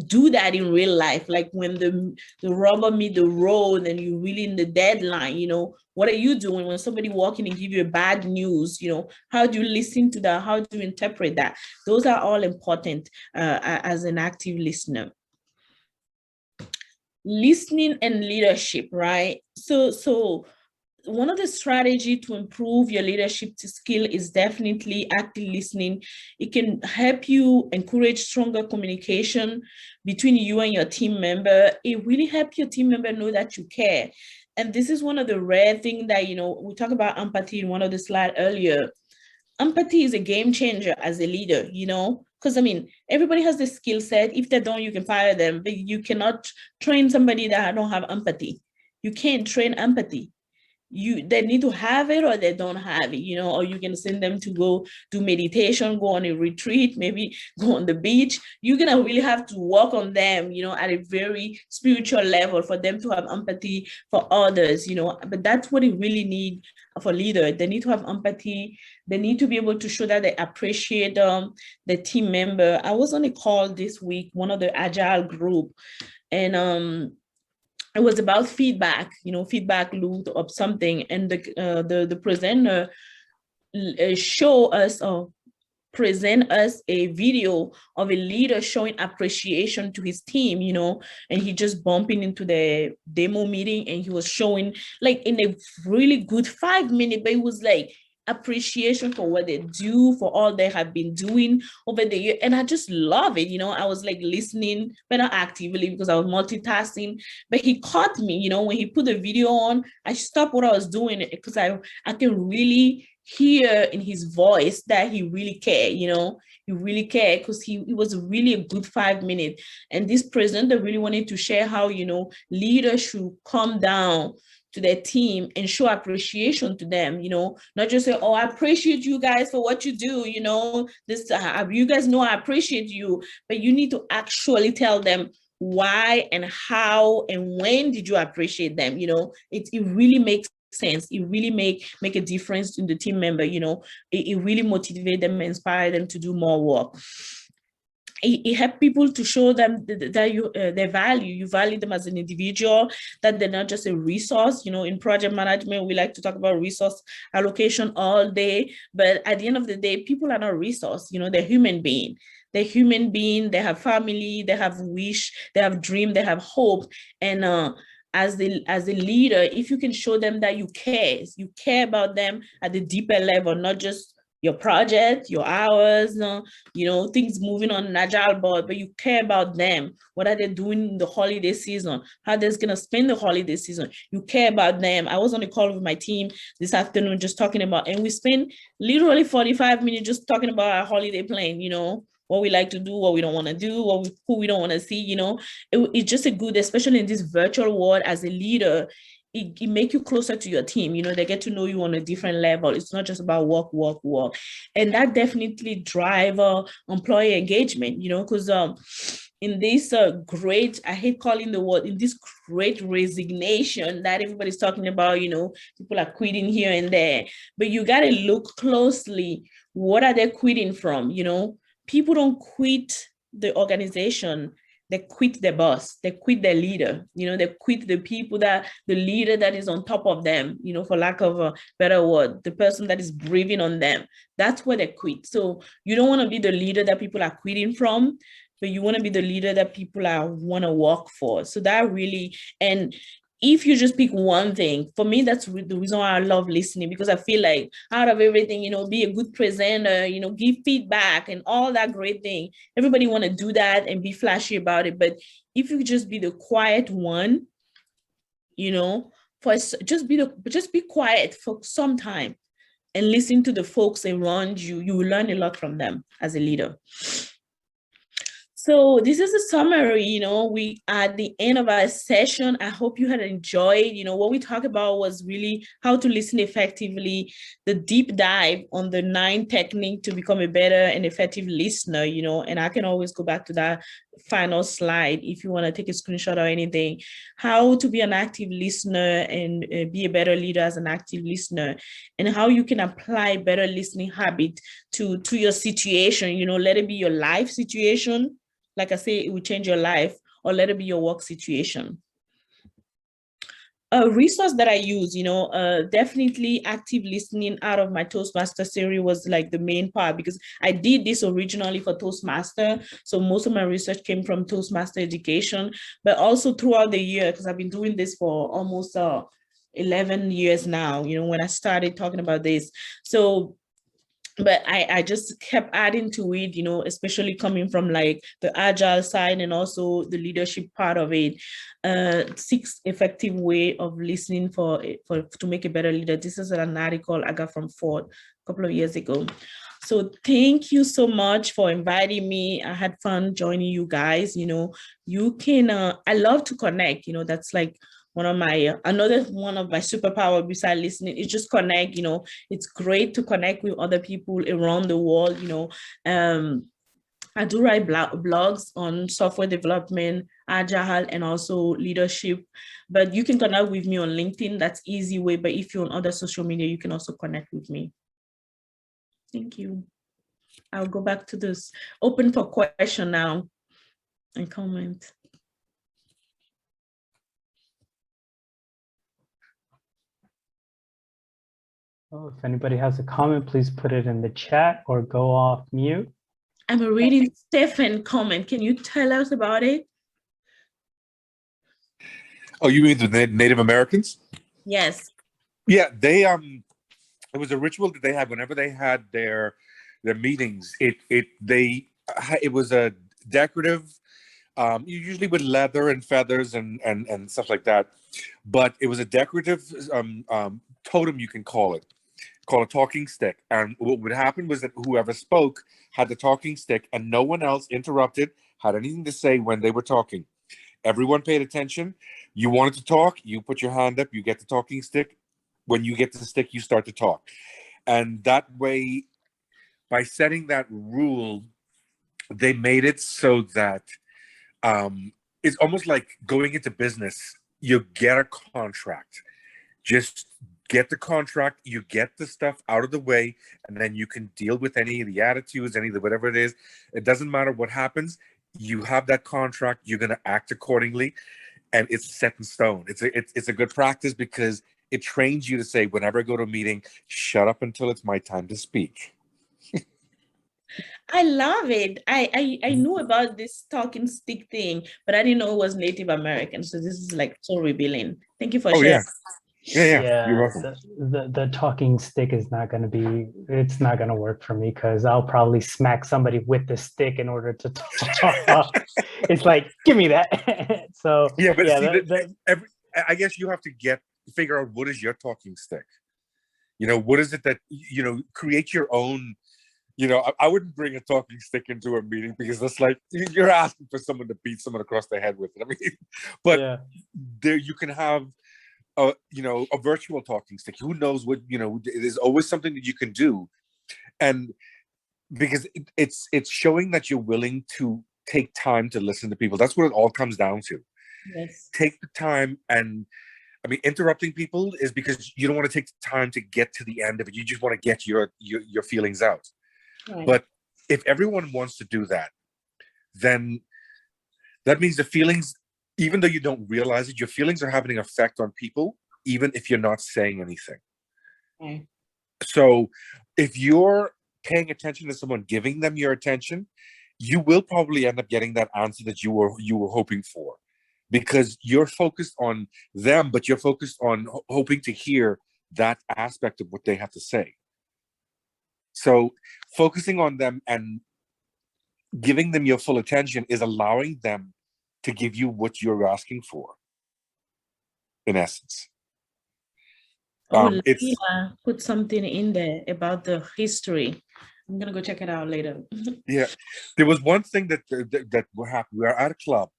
do that in real life? Like when the rubber meet the road and you're really in the deadline, you know, what are you doing when somebody walk in and give you a bad news? You know, how do you listen to that? How do you interpret that? Those are all important as an active listener. Listening and leadership, right? So one of the strategies to improve your leadership skill is definitely active listening. It can help you encourage stronger communication between you and your team member. It really helps your team member know that you care. And this is one of the rare things that, you know, we talked about empathy in one of the slides earlier. Empathy is a game changer as a leader, you know, because I mean, everybody has the skill set. If they don't, you can fire them, but you cannot train somebody that don't have empathy. You can't train empathy. They need to have it or they don't have it, you know, or you can send them to go do meditation, go on a retreat, maybe go on the beach. You're going to really have to work on them, you know, at a very spiritual level for them to have empathy for others, you know, but that's what it really need for leaders. They need to have empathy. They need to be able to show that they appreciate the team member. I was on a call this week, one of the Agile group, and it was about feedback, feedback loop of something, and the presenter show us or present us a video of a leader showing appreciation to his team, and he just bumping into the demo meeting, and he was showing like in a really good 5 minutes, but it was like appreciation for what they do, for all they have been doing over the year. And I just love it. I was like listening, but not actively because I was multitasking, but he caught me, when he put the video on, I stopped what I was doing because I can really hear in his voice that he really cared, he really cared, because he was really a good 5 minutes. And this presenter really wanted to share how, leaders should come down to their team and show appreciation to them, not just say, oh, I appreciate you guys for what you do, this, you guys know I appreciate you, but you need to actually tell them why and how and when did you appreciate them. It really makes sense. It really make a difference in the team member. It really motivate them, inspire them to do more work. It helps people to show them that you their value. You value them as an individual, that they're not just a resource. In project management, we like to talk about resource allocation all day, but at the end of the day, people are not a resource. They're human being. They're human being. They have family. They have wish. They have dream. They have hope. And as a leader, if you can show them that you care about them at the deeper level, not just your project, your hours, things moving on an agile board, but you care about them. What are they doing in the holiday season? How they're gonna spend the holiday season? You care about them. I was on a call with my team this afternoon just talking about, and we spent literally 45 minutes just talking about our holiday plan, what we like to do, what we don't want to do, who we don't want to see, it's just a good, especially in this virtual world as a leader, it make you closer to your team. They get to know you on a different level. It's not just about work. And that definitely drive employee engagement, because in this great, I hate calling the word, in this great resignation that everybody's talking about, people are quitting here and there, but you got to look closely. What are they quitting from? People don't quit the organization. They quit their boss, they quit their leader, they quit the people the leader that is on top of them, for lack of a better word, the person that is breathing on them. That's where they quit. So you don't want to be the leader that people are quitting from, but you want to be the leader that people want to work for. So that really, and if you just pick one thing, for me, that's the reason why I love listening, because I feel like out of everything, be a good presenter, give feedback and all that great thing. Everybody want to do that and be flashy about it. But if you just be the quiet one, just be quiet for some time and listen to the folks around you. You will learn a lot from them as a leader. So this is a summary, we at the end of our session. I hope you had enjoyed, what we talked about was really how to listen effectively, the deep dive on the 9 techniques to become a better and effective listener, and I can always go back to that final slide if you want to take a screenshot or anything, how to be an active listener and be a better leader as an active listener, and how you can apply better listening habit to your situation, let it be your life situation. Like I say, it will change your life, or let it be your work situation. A resource that I use, definitely active listening out of my Toastmaster series was like the main part, because I did this originally for Toastmaster. So most of my research came from Toastmaster education, but also throughout the year, because I've been doing this for almost 11 years now, when I started talking about this. So but I just kept adding to it, especially coming from like the agile side and also the leadership part of it. 6 effective way of listening to make a better leader. This is an article I got from Ford a couple of years ago. So thank you so much for inviting me. I had fun joining you guys. You can, I love to connect, that's like another one of my superpower besides listening is just connect. It's great to connect with other people around the world. I do write blogs on software development, agile, and also leadership, but you can connect with me on LinkedIn. That's easy way. But if you're on other social media, you can also connect with me. Thank you. I'll go back to this open for question now and comment.
Oh, if anybody has a comment, please put it in the chat or go off mute.
I'm reading Stephen comment. Can you tell us about it?
Oh, you mean the Native Americans?
Yes.
Yeah, they it was a ritual that they had whenever they had their meetings. It was a decorative, usually with leather and feathers and stuff like that. But it was a decorative totem, you can call it, called a talking stick. And what would happen was that whoever spoke had the talking stick, and no one else interrupted, had anything to say when they were talking. Everyone paid attention. You wanted to talk, you put your hand up, you get the talking stick. When you get the stick, you start to talk. And that way, by setting that rule, they made it so that it's almost like going into business. You get a contract. Just get the contract, you get the stuff out of the way, and then you can deal with any of the attitudes, any of the whatever it is. It doesn't matter what happens. You have that contract, you're going to act accordingly, and it's set in stone. It's a good practice because it trains you to say, whenever I go to a meeting, shut up until it's my time to speak.
I love it. I knew about this talking stick thing, but I didn't know it was Native American. So this is like so revealing. Thank you for sharing.
Yeah. You're welcome.
The talking stick is not going to be, it's not going to work for me because I'll probably smack somebody with the stick in order to talk. It's like, give me that. So
yeah, but
yeah,
see, I guess you have to figure out what is your talking stick. What is it that, create your own. I wouldn't bring a talking stick into a meeting because that's like you're asking for someone to beat someone across the head with it. I mean, but
yeah.
there you can have a virtual talking stick. Who knows what, there's always something that you can do. And because it's showing that you're willing to take time to listen to people. That's what it all comes down to.
Yes.
Take the time. And I mean, interrupting people is because you don't want to take the time to get to the end of it. You just want to get your feelings out.
Right.
But if everyone wants to do that, then that means the feelings, even though you don't realize it, your feelings are having an effect on people, even if you're not saying anything.
Right.
So if you're paying attention to someone, giving them your attention, you will probably end up getting that answer that you were hoping for, because you're focused on them, but you're focused on hoping to hear that aspect of what they have to say. So focusing on them and giving them your full attention is allowing them to give you what you're asking for, in essence.
Leila put something in there about the history. I'm gonna go check it out later.
Yeah, there was one thing that happened. We were at a club,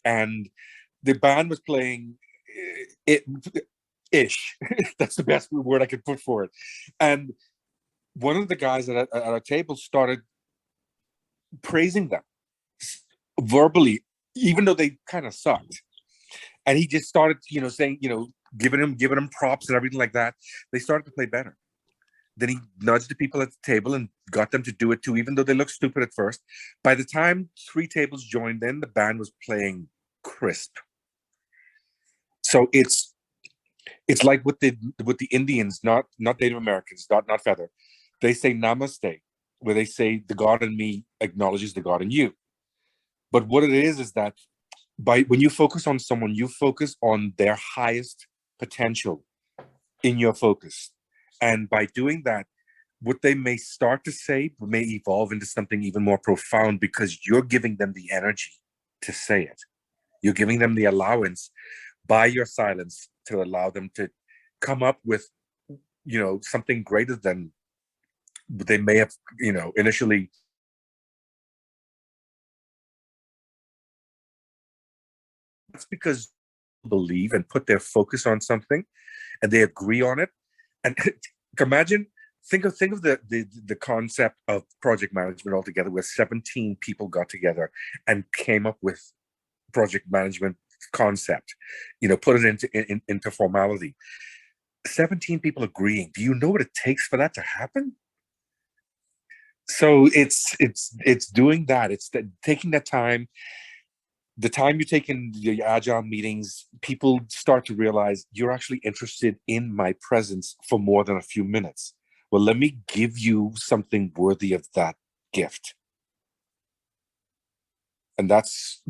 and the band was playing ish. That's the best word I could put for it. And one of the guys at our table started praising them verbally, even though they kind of sucked. And he just started, saying, giving them props and everything like that. They started to play better. Then he nudged the people at the table and got them to do it too, even though they looked stupid at first. By the time 3 tables joined in, the band was playing crisp. So it's like with the Indians, not Native Americans, not Feather. They say namaste, where they say the God in me acknowledges the God in you. But what it is that when you focus on someone, you focus on their highest potential in your focus. And by doing that, what they may start to say may evolve into something even more profound, because you're giving them the energy to say it. You're giving them the allowance by your silence to allow them to come up with, something greater than they may have, initially. That's because they believe and put their focus on something, and they agree on it. And imagine, think of the concept of project management altogether, where 17 people got together and came up with project management concept, put it into formality. 17 people agreeing. Do you know what it takes for that to happen? So it's doing that. It's taking that time. the time you take in the Agile meetings, people start to realize you're actually interested in my presence for more than a few minutes. Well, let me give you something worthy of that gift. And that's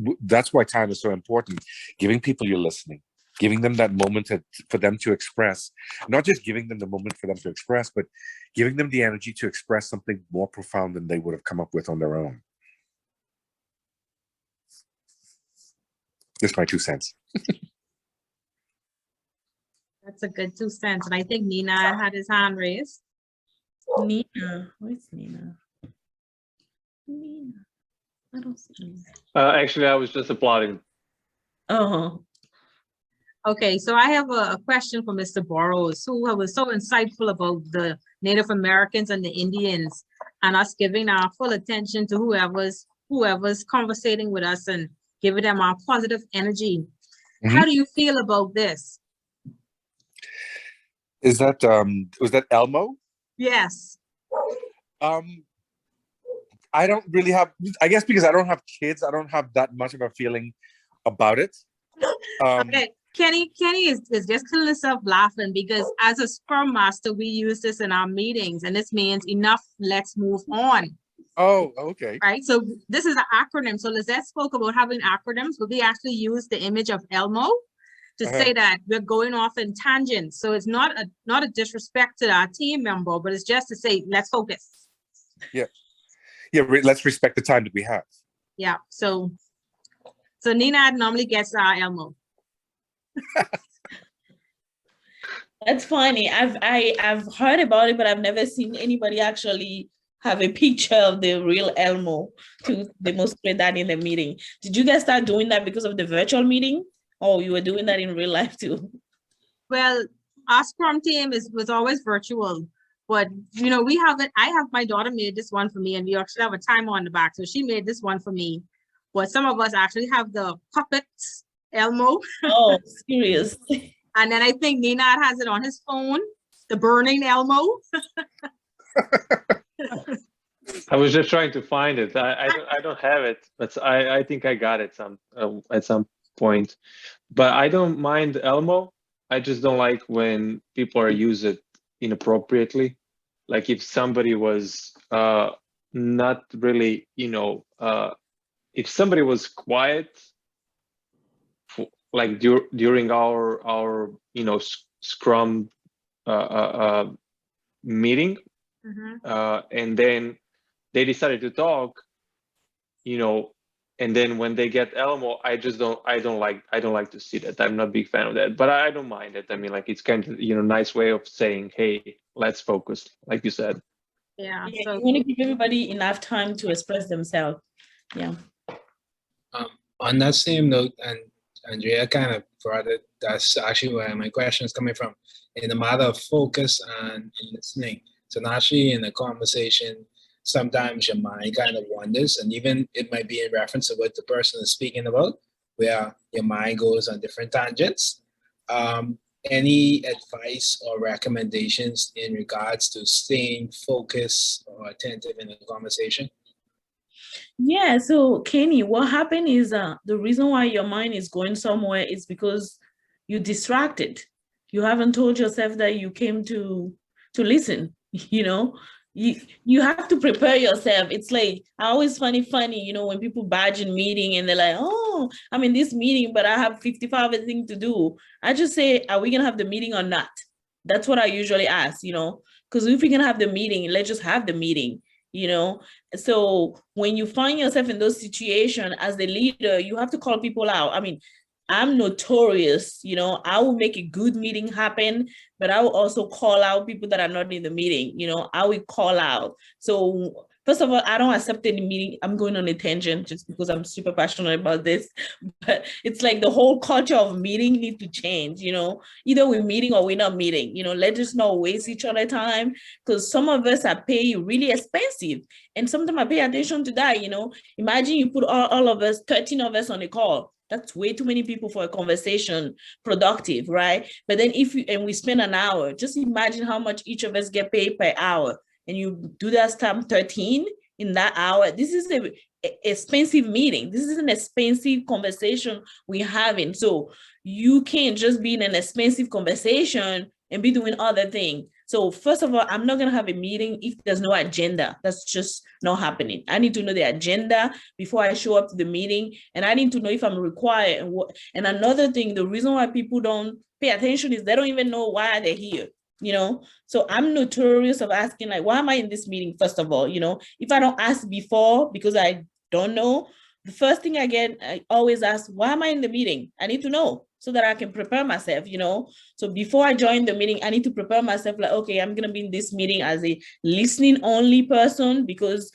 why time is so important. Giving people you're listening, giving them that moment for them to express, not just giving them the moment for them to express, but giving them the energy to express something more profound than they would have come up with on their own. Just my 2 cents.
That's a good 2 cents. And I think Nina had his hand raised.
Nina, where's Nina? Nina, I don't see Nina.
Actually, I was just applauding.
Oh,
Okay, so I have a question for Mr. Burrows, who was so insightful about the Native Americans and the Indians, and us giving our full attention to whoever's conversating with us and giving them our positive energy. How do you feel about this?
Is that was that Elmo?
Yes.
I don't really have, I guess because I don't have kids, I don't have that much of a feeling about it.
Okay, Kenny is just killing himself laughing because as a Scrum Master, we use this in our meetings, and this means enough, let's move on.
Oh, okay.
Right, so this is an acronym. So Lisette spoke about having acronyms, but we actually use the image of Elmo to say that we're going off in tangents. So it's not a disrespect to our team member, but it's just to say, let's focus.
Yeah. Yeah, let's respect the time that we have.
Yeah, so Nina normally gets Elmo.
that's funny. I've heard about it, but I've never seen anybody actually have a picture of the real Elmo to demonstrate that in the meeting. Did you guys start doing that because of the virtual meeting? Or you were doing that in real life too?
Well, our Scrum team was always virtual, but you know, we have it. I have my daughter made this one for me, and we actually have a timer on the back. So she made this one for me. But some of us actually have the puppets Elmo.
Oh, serious.
And then I think Ninad has it on his phone, the burning Elmo.
I was just trying to find it. I don't have it, but I think I got it at some point. But I don't mind Elmo. I just don't like when people use it inappropriately. Like if somebody was not really, if somebody was quiet, like during our Scrum meeting, and then they decided to talk, and then when they get Elmo, I don't like to see that. I'm not a big fan of that, but I don't mind it. I mean, like it's kind of nice way of saying, hey, let's focus, like you said.
Yeah.
So you want to give everybody enough time to express themselves. Yeah.
On that same note, and Andrea kind of brought it, that's actually where my question is coming from, in the matter of focus and listening. So naturally in a conversation, sometimes your mind kind of wanders, and even it might be in reference to what the person is speaking about, where your mind goes on different tangents. Any advice or recommendations in regards to staying focused or attentive in a conversation?
Yeah, so Kenny, what happened is the reason why your mind is going somewhere is because you're distracted. You haven't told yourself that you came to listen, You have to prepare yourself. It's like, I always find it funny, when people badge in meeting and they're like, oh, I'm in this meeting, but I have 55 things to do. I just say, are we going to have the meeting or not? That's what I usually ask, because if we're going to have the meeting, let's just have the meeting, So when you find yourself in those situations as the leader, you have to call people out. I mean, I'm notorious, I will make a good meeting happen, but I will also call out people that are not in the meeting, I will call out. So first of all, I don't accept any meeting. I'm going on a tangent just because I'm super passionate about this, but it's like the whole culture of meeting needs to change, either we're meeting or we're not meeting, let's just not waste each other's time, because some of us are paying really expensive. And sometimes I pay attention to that, imagine you put all of us, 13 of us on a call. That's way too many people for a conversation, productive, right? But then we spend an hour, just imagine how much each of us get paid per hour. And you do that times 13 in that hour. This is expensive meeting. This is an expensive conversation we're having. So you can't just be in an expensive conversation and be doing other things. So first of all, I'm not going to have a meeting if there's no agenda. That's just not happening. I need to know the agenda before I show up to the meeting, and I need to know if I'm required. And another thing, the reason why people don't pay attention is they don't even know why they're here. So I'm notorious of asking, like, why am I in this meeting? First of all, if I don't ask before because I don't know, the first thing I always ask, why am I in the meeting? I need to know so that I can prepare myself, So before I join the meeting, I need to prepare myself like, okay, I'm going to be in this meeting as a listening only person because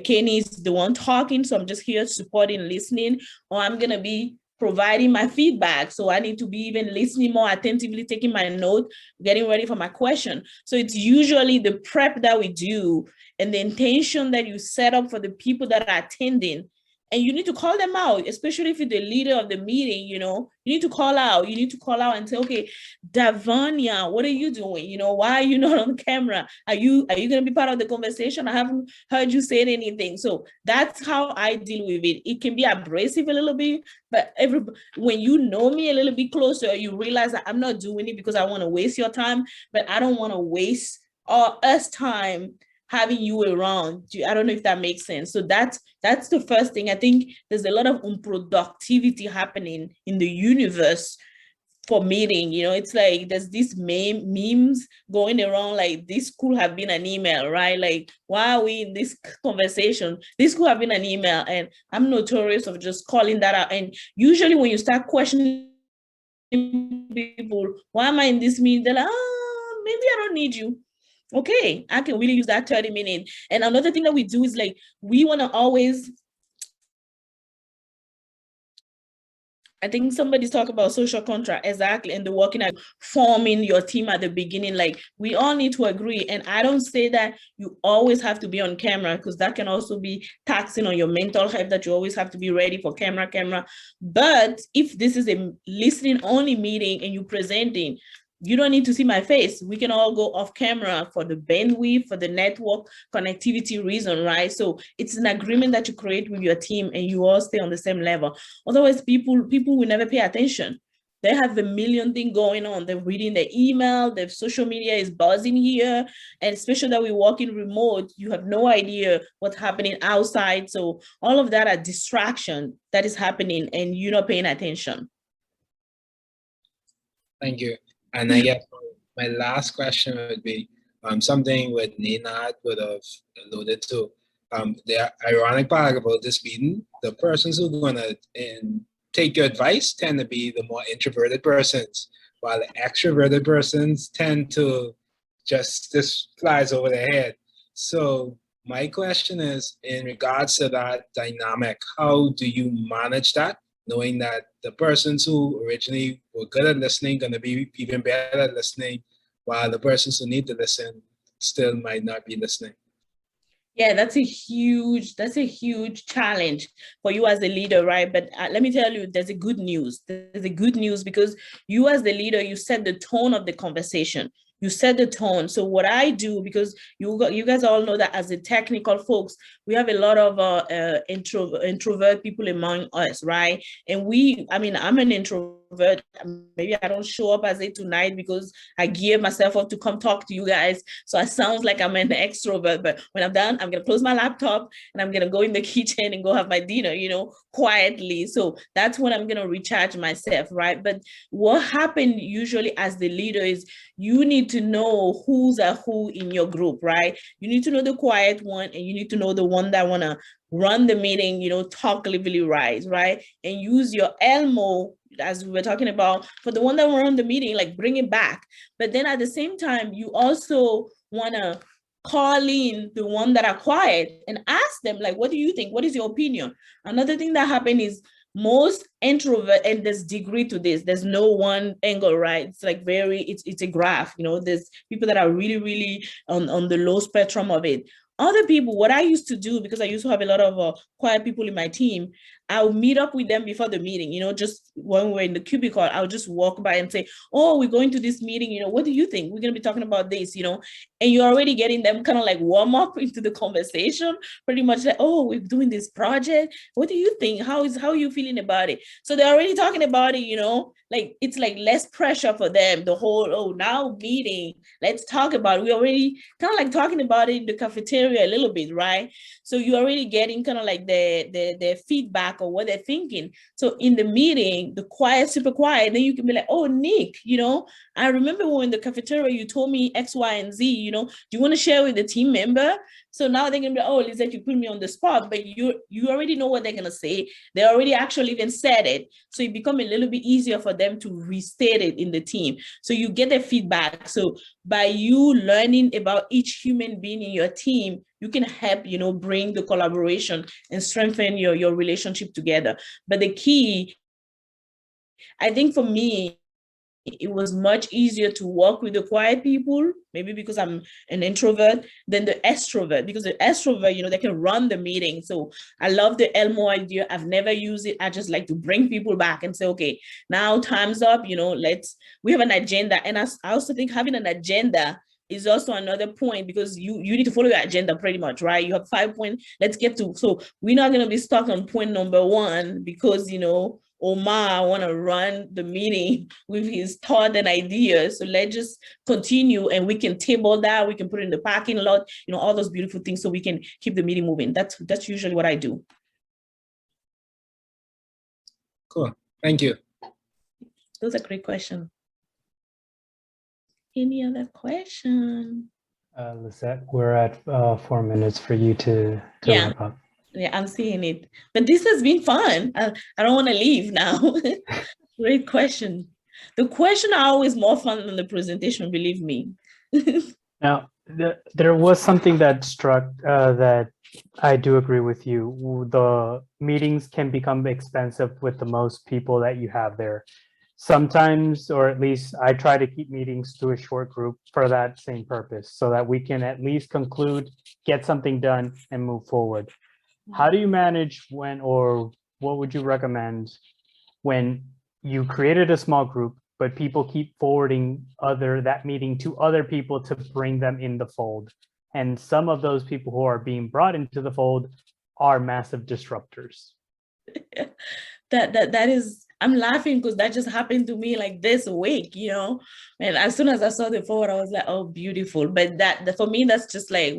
Kenny is the one talking. So I'm just here supporting, listening, or I'm going to be providing my feedback. So I need to be even listening more attentively, taking my note, getting ready for my question. So it's usually the prep that we do and the intention that you set up for the people that are attending. And you need to call them out, especially if you're the leader of the meeting, you need to call out. You need to call out and say, okay, Davania, what are you doing? Why are you not on camera? Are you going to be part of the conversation? I haven't heard you say anything. So that's how I deal with it. It can be abrasive a little bit, but when you know me a little bit closer, you realize that I'm not doing it because I want to waste your time, but I don't want to waste us time having you around. I don't know if that makes sense. So that's the first thing. I think there's a lot of unproductivity happening in the universe for meeting. It's like there's these memes going around like this could have been an email, right? Like, why are we in this conversation? This could have been an email. And I'm notorious of just calling that out. And usually when you start questioning people, why am I in this meeting? They're like, maybe I don't need you. Okay, I can really use that 30 minutes. And another thing that we do is like, we want to always, I think somebody's talking about social contract, exactly, and the working at forming your team at the beginning. Like, we all need to agree. And I don't say that you always have to be on camera, because that can also be taxing on your mental health, that you always have to be ready for camera. But if this is a listening only meeting and you're presenting, you don't need to see my face. We can all go off camera for the bandwidth, for the network connectivity reason, right? So it's an agreement that you create with your team and you all stay on the same level. Otherwise, people will never pay attention. They have a million things going on. They're reading their email, their social media is buzzing here. And especially that we work in remote, you have no idea what's happening outside. So all of that are distraction that is happening and you're not paying attention.
Thank you. And I guess my last question would be something what Nenad would have alluded to. The ironic part about this meeting, the persons who are going to take your advice tend to be the more introverted persons, while the extroverted persons tend to this flies over their head. So my question is, in regards to that dynamic, how do you manage that? Knowing that the persons who originally were good at listening going to be even better at listening, while the persons who need to listen still might not be listening.
Yeah, that's a huge challenge for you as a leader, right? But let me tell you, there's a good news. There's a good news because you as the leader, you set the tone of the conversation. You set the tone. So what I do, because you guys all know that as a technical folks, we have a lot of introvert people among us, right? And I'm an introvert. Maybe I don't show up as it tonight because I gear myself up to come talk to you guys. So I sound like I'm an extrovert, but when I'm done, I'm going to close my laptop and I'm going to go in the kitchen and go have my dinner, quietly. So that's when I'm going to recharge myself, right? But what happened usually as the leader is you need to know who's a who in your group, right? You need to know the quiet one and you need to know the one that want to run the meeting, talk lively, right? And use your Elmo, as we were talking about, for the one that will run the meeting, like bring it back. But then at the same time, you also want to call in the one that are quiet and ask them, like, what do you think? What is your opinion? Another thing that happened is most introvert, and there's degree to this, there's no one angle, right? It's like it's a graph, there's people that are really, really on the low spectrum of it. Other people, what I used to do, because I used to have a lot of quiet people in my team, I'll meet up with them before the meeting, just when we're in the cubicle, I'll just walk by and say, oh, we're going to this meeting, what do you think? We're going to be talking about this, and you're already getting them kind of like warm up into the conversation, pretty much like, oh, we're doing this project. What do you think? How are you feeling about it? So they're already talking about it, like it's like less pressure for them. The whole, oh, now meeting, let's talk about it. We already kind of like talking about it in the cafeteria a little bit, right? So you're already getting kind of like their feedback or what they're thinking. So in the meeting, the quiet, super quiet, then you can be like, oh, Nick, I remember when in the cafeteria, you told me X, Y, and Z, do you want to share with the team member? So now they're gonna be, oh, Lisette, you put me on the spot, but you already know what they're gonna say. They already actually even said it. So it becomes a little bit easier for them to restate it in the team. So you get the feedback. So by you learning about each human being in your team, you can help, bring the collaboration and strengthen your relationship together. But the key, I think for me, it was much easier to work with the quiet people, maybe because I'm an introvert, than the extrovert, because the extrovert, they can run the meeting. So I love the Elmo idea. I've never used it. I just like to bring people back and say, okay, now time's up, we have an agenda. And I also think having an agenda is also another point, because you need to follow your agenda pretty much, right? You have 5 points, let's get to, so we're not going to be stuck on point number 1 because, Omar want to run the meeting with his thought and ideas. So let's just continue, and we can table that. We can put it in the parking lot, all those beautiful things, so we can keep the meeting moving. That's usually what I do.
Cool. Thank you.
Those are great questions. Any other question?
Lisette, we're at 4 minutes for you to wrap up.
Yeah, I'm seeing it. But this has been fun. I don't want to leave now. Great question. The question are always more fun than the presentation, believe me.
Now, there was something that struck that I do agree with you. The meetings can become expensive with the most people that you have there. Sometimes, or at least I try to keep meetings to a short group for that same purpose, so that we can at least conclude, get something done, and move forward. How do you manage when, or what would you recommend when you created a small group, but people keep forwarding that meeting to other people to bring them in the fold? And some of those people who are being brought into the fold are massive disruptors.
That is, I'm laughing because that just happened to me like this week, and as soon as I saw the forward, I was like, oh, beautiful. But that for me, that's just like,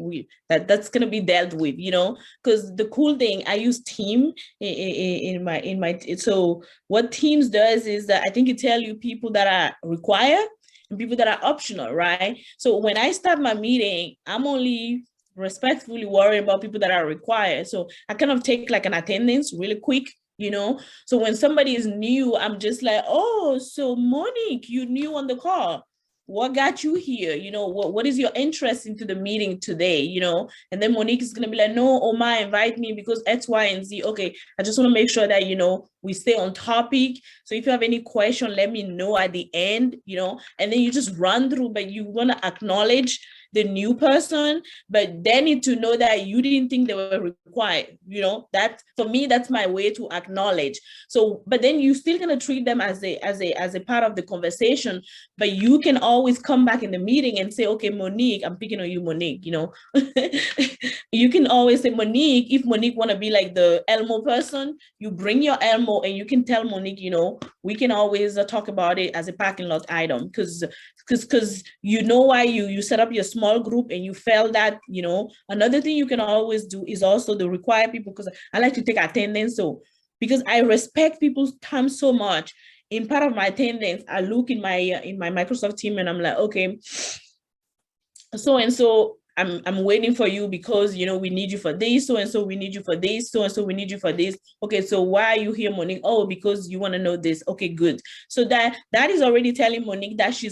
that's going to be dealt with, because the cool thing, I use Tame in my, so what Teams does is that I think it tells you people that are required and people that are optional, right? So when I start my meeting, I'm only respectfully worried about people that are required. So I kind of take like an attendance really quick. So when somebody is new, I'm just like, oh, so Monique, you new on the call. What got you here? What is your interest into the meeting today? And then Monique is going to be like, no, Omar invite me because X, Y, and Z. Okay, I just want to make sure that, we stay on topic. So if you have any question, let me know at the end, and then you just run through, but you want to acknowledge the new person, but they need to know that you didn't think they were required. That for me, that's my way to acknowledge. So, but then you still gonna treat them as a part of the conversation, but you can always come back in the meeting and say, okay, Monique, I'm picking on you, Monique, you can always say, Monique, if Monique wanna be like the Elmo person, you bring your Elmo and you can tell Monique, we can always talk about it as a parking lot item, because why you set up your small group and you felt that, another thing you can always do is also the require people, because I like to take attendance. So because I respect people's time so much, in part of my attendance, I look in my Microsoft team and I'm like, okay, so and so I'm waiting for you because we need you for this, so and so we need you for this, so and so we need you for this. Okay, so why are you here, Monique? Oh, because you want to know this. Okay, good. So that is already telling Monique that she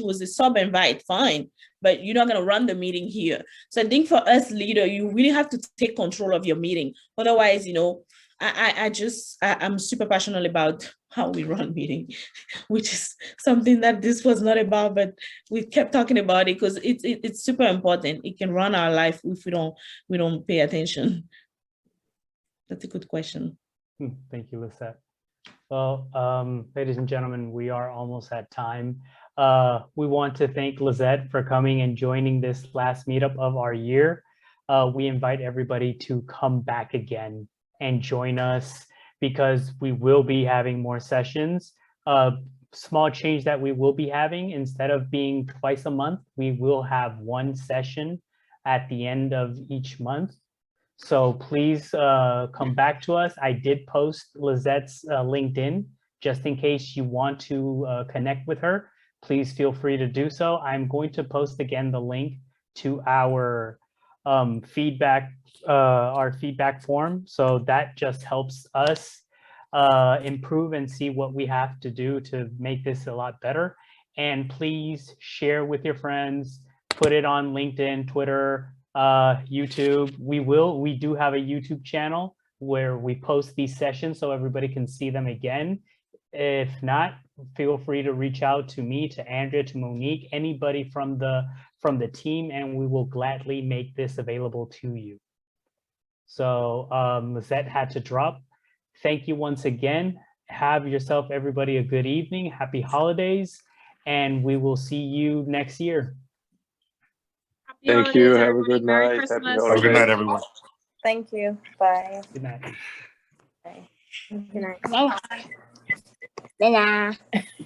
was a sub invite, fine, but you're not going to run the meeting here. So I think for us leader, you really have to take control of your meeting. Otherwise, I'm super passionate about how we run meeting, which is something that this was not about, but we kept talking about it because it's super important. It can run our life if we don't pay attention. That's a good question.
Thank you, Lisette. Well, ladies and gentlemen, we are almost at time. We want to thank Lisette for coming and joining this last meetup of our year. We invite everybody to come back again and join us because we will be having more sessions. Small change that we will be having, instead of being twice a month, we will have one session at the end of each month. So please come back to us. I did post Lisette's LinkedIn just in case you want to connect with her. Please feel free to do so. I'm going to post again the link to our feedback form. So that just helps us improve and see what we have to do to make this a lot better. And please share with your friends, put it on LinkedIn, Twitter, YouTube. We do have a YouTube channel where we post these sessions so everybody can see them again. If not, feel free to reach out to me, to Andrea, to Monique, anybody from the team, and we will gladly make this available to you. So Lisette had to drop. Thank you once again. Have yourself, everybody, a good evening. Happy holidays, and we will see you next year.
Happy
Thank you.
holidays,
Have a
everybody.
good
Merry
night. Happy
Christmas.
Have a good night,
holidays.
everyone.
Thank you. Bye.
Good night.
Bye.
Good night. Bye.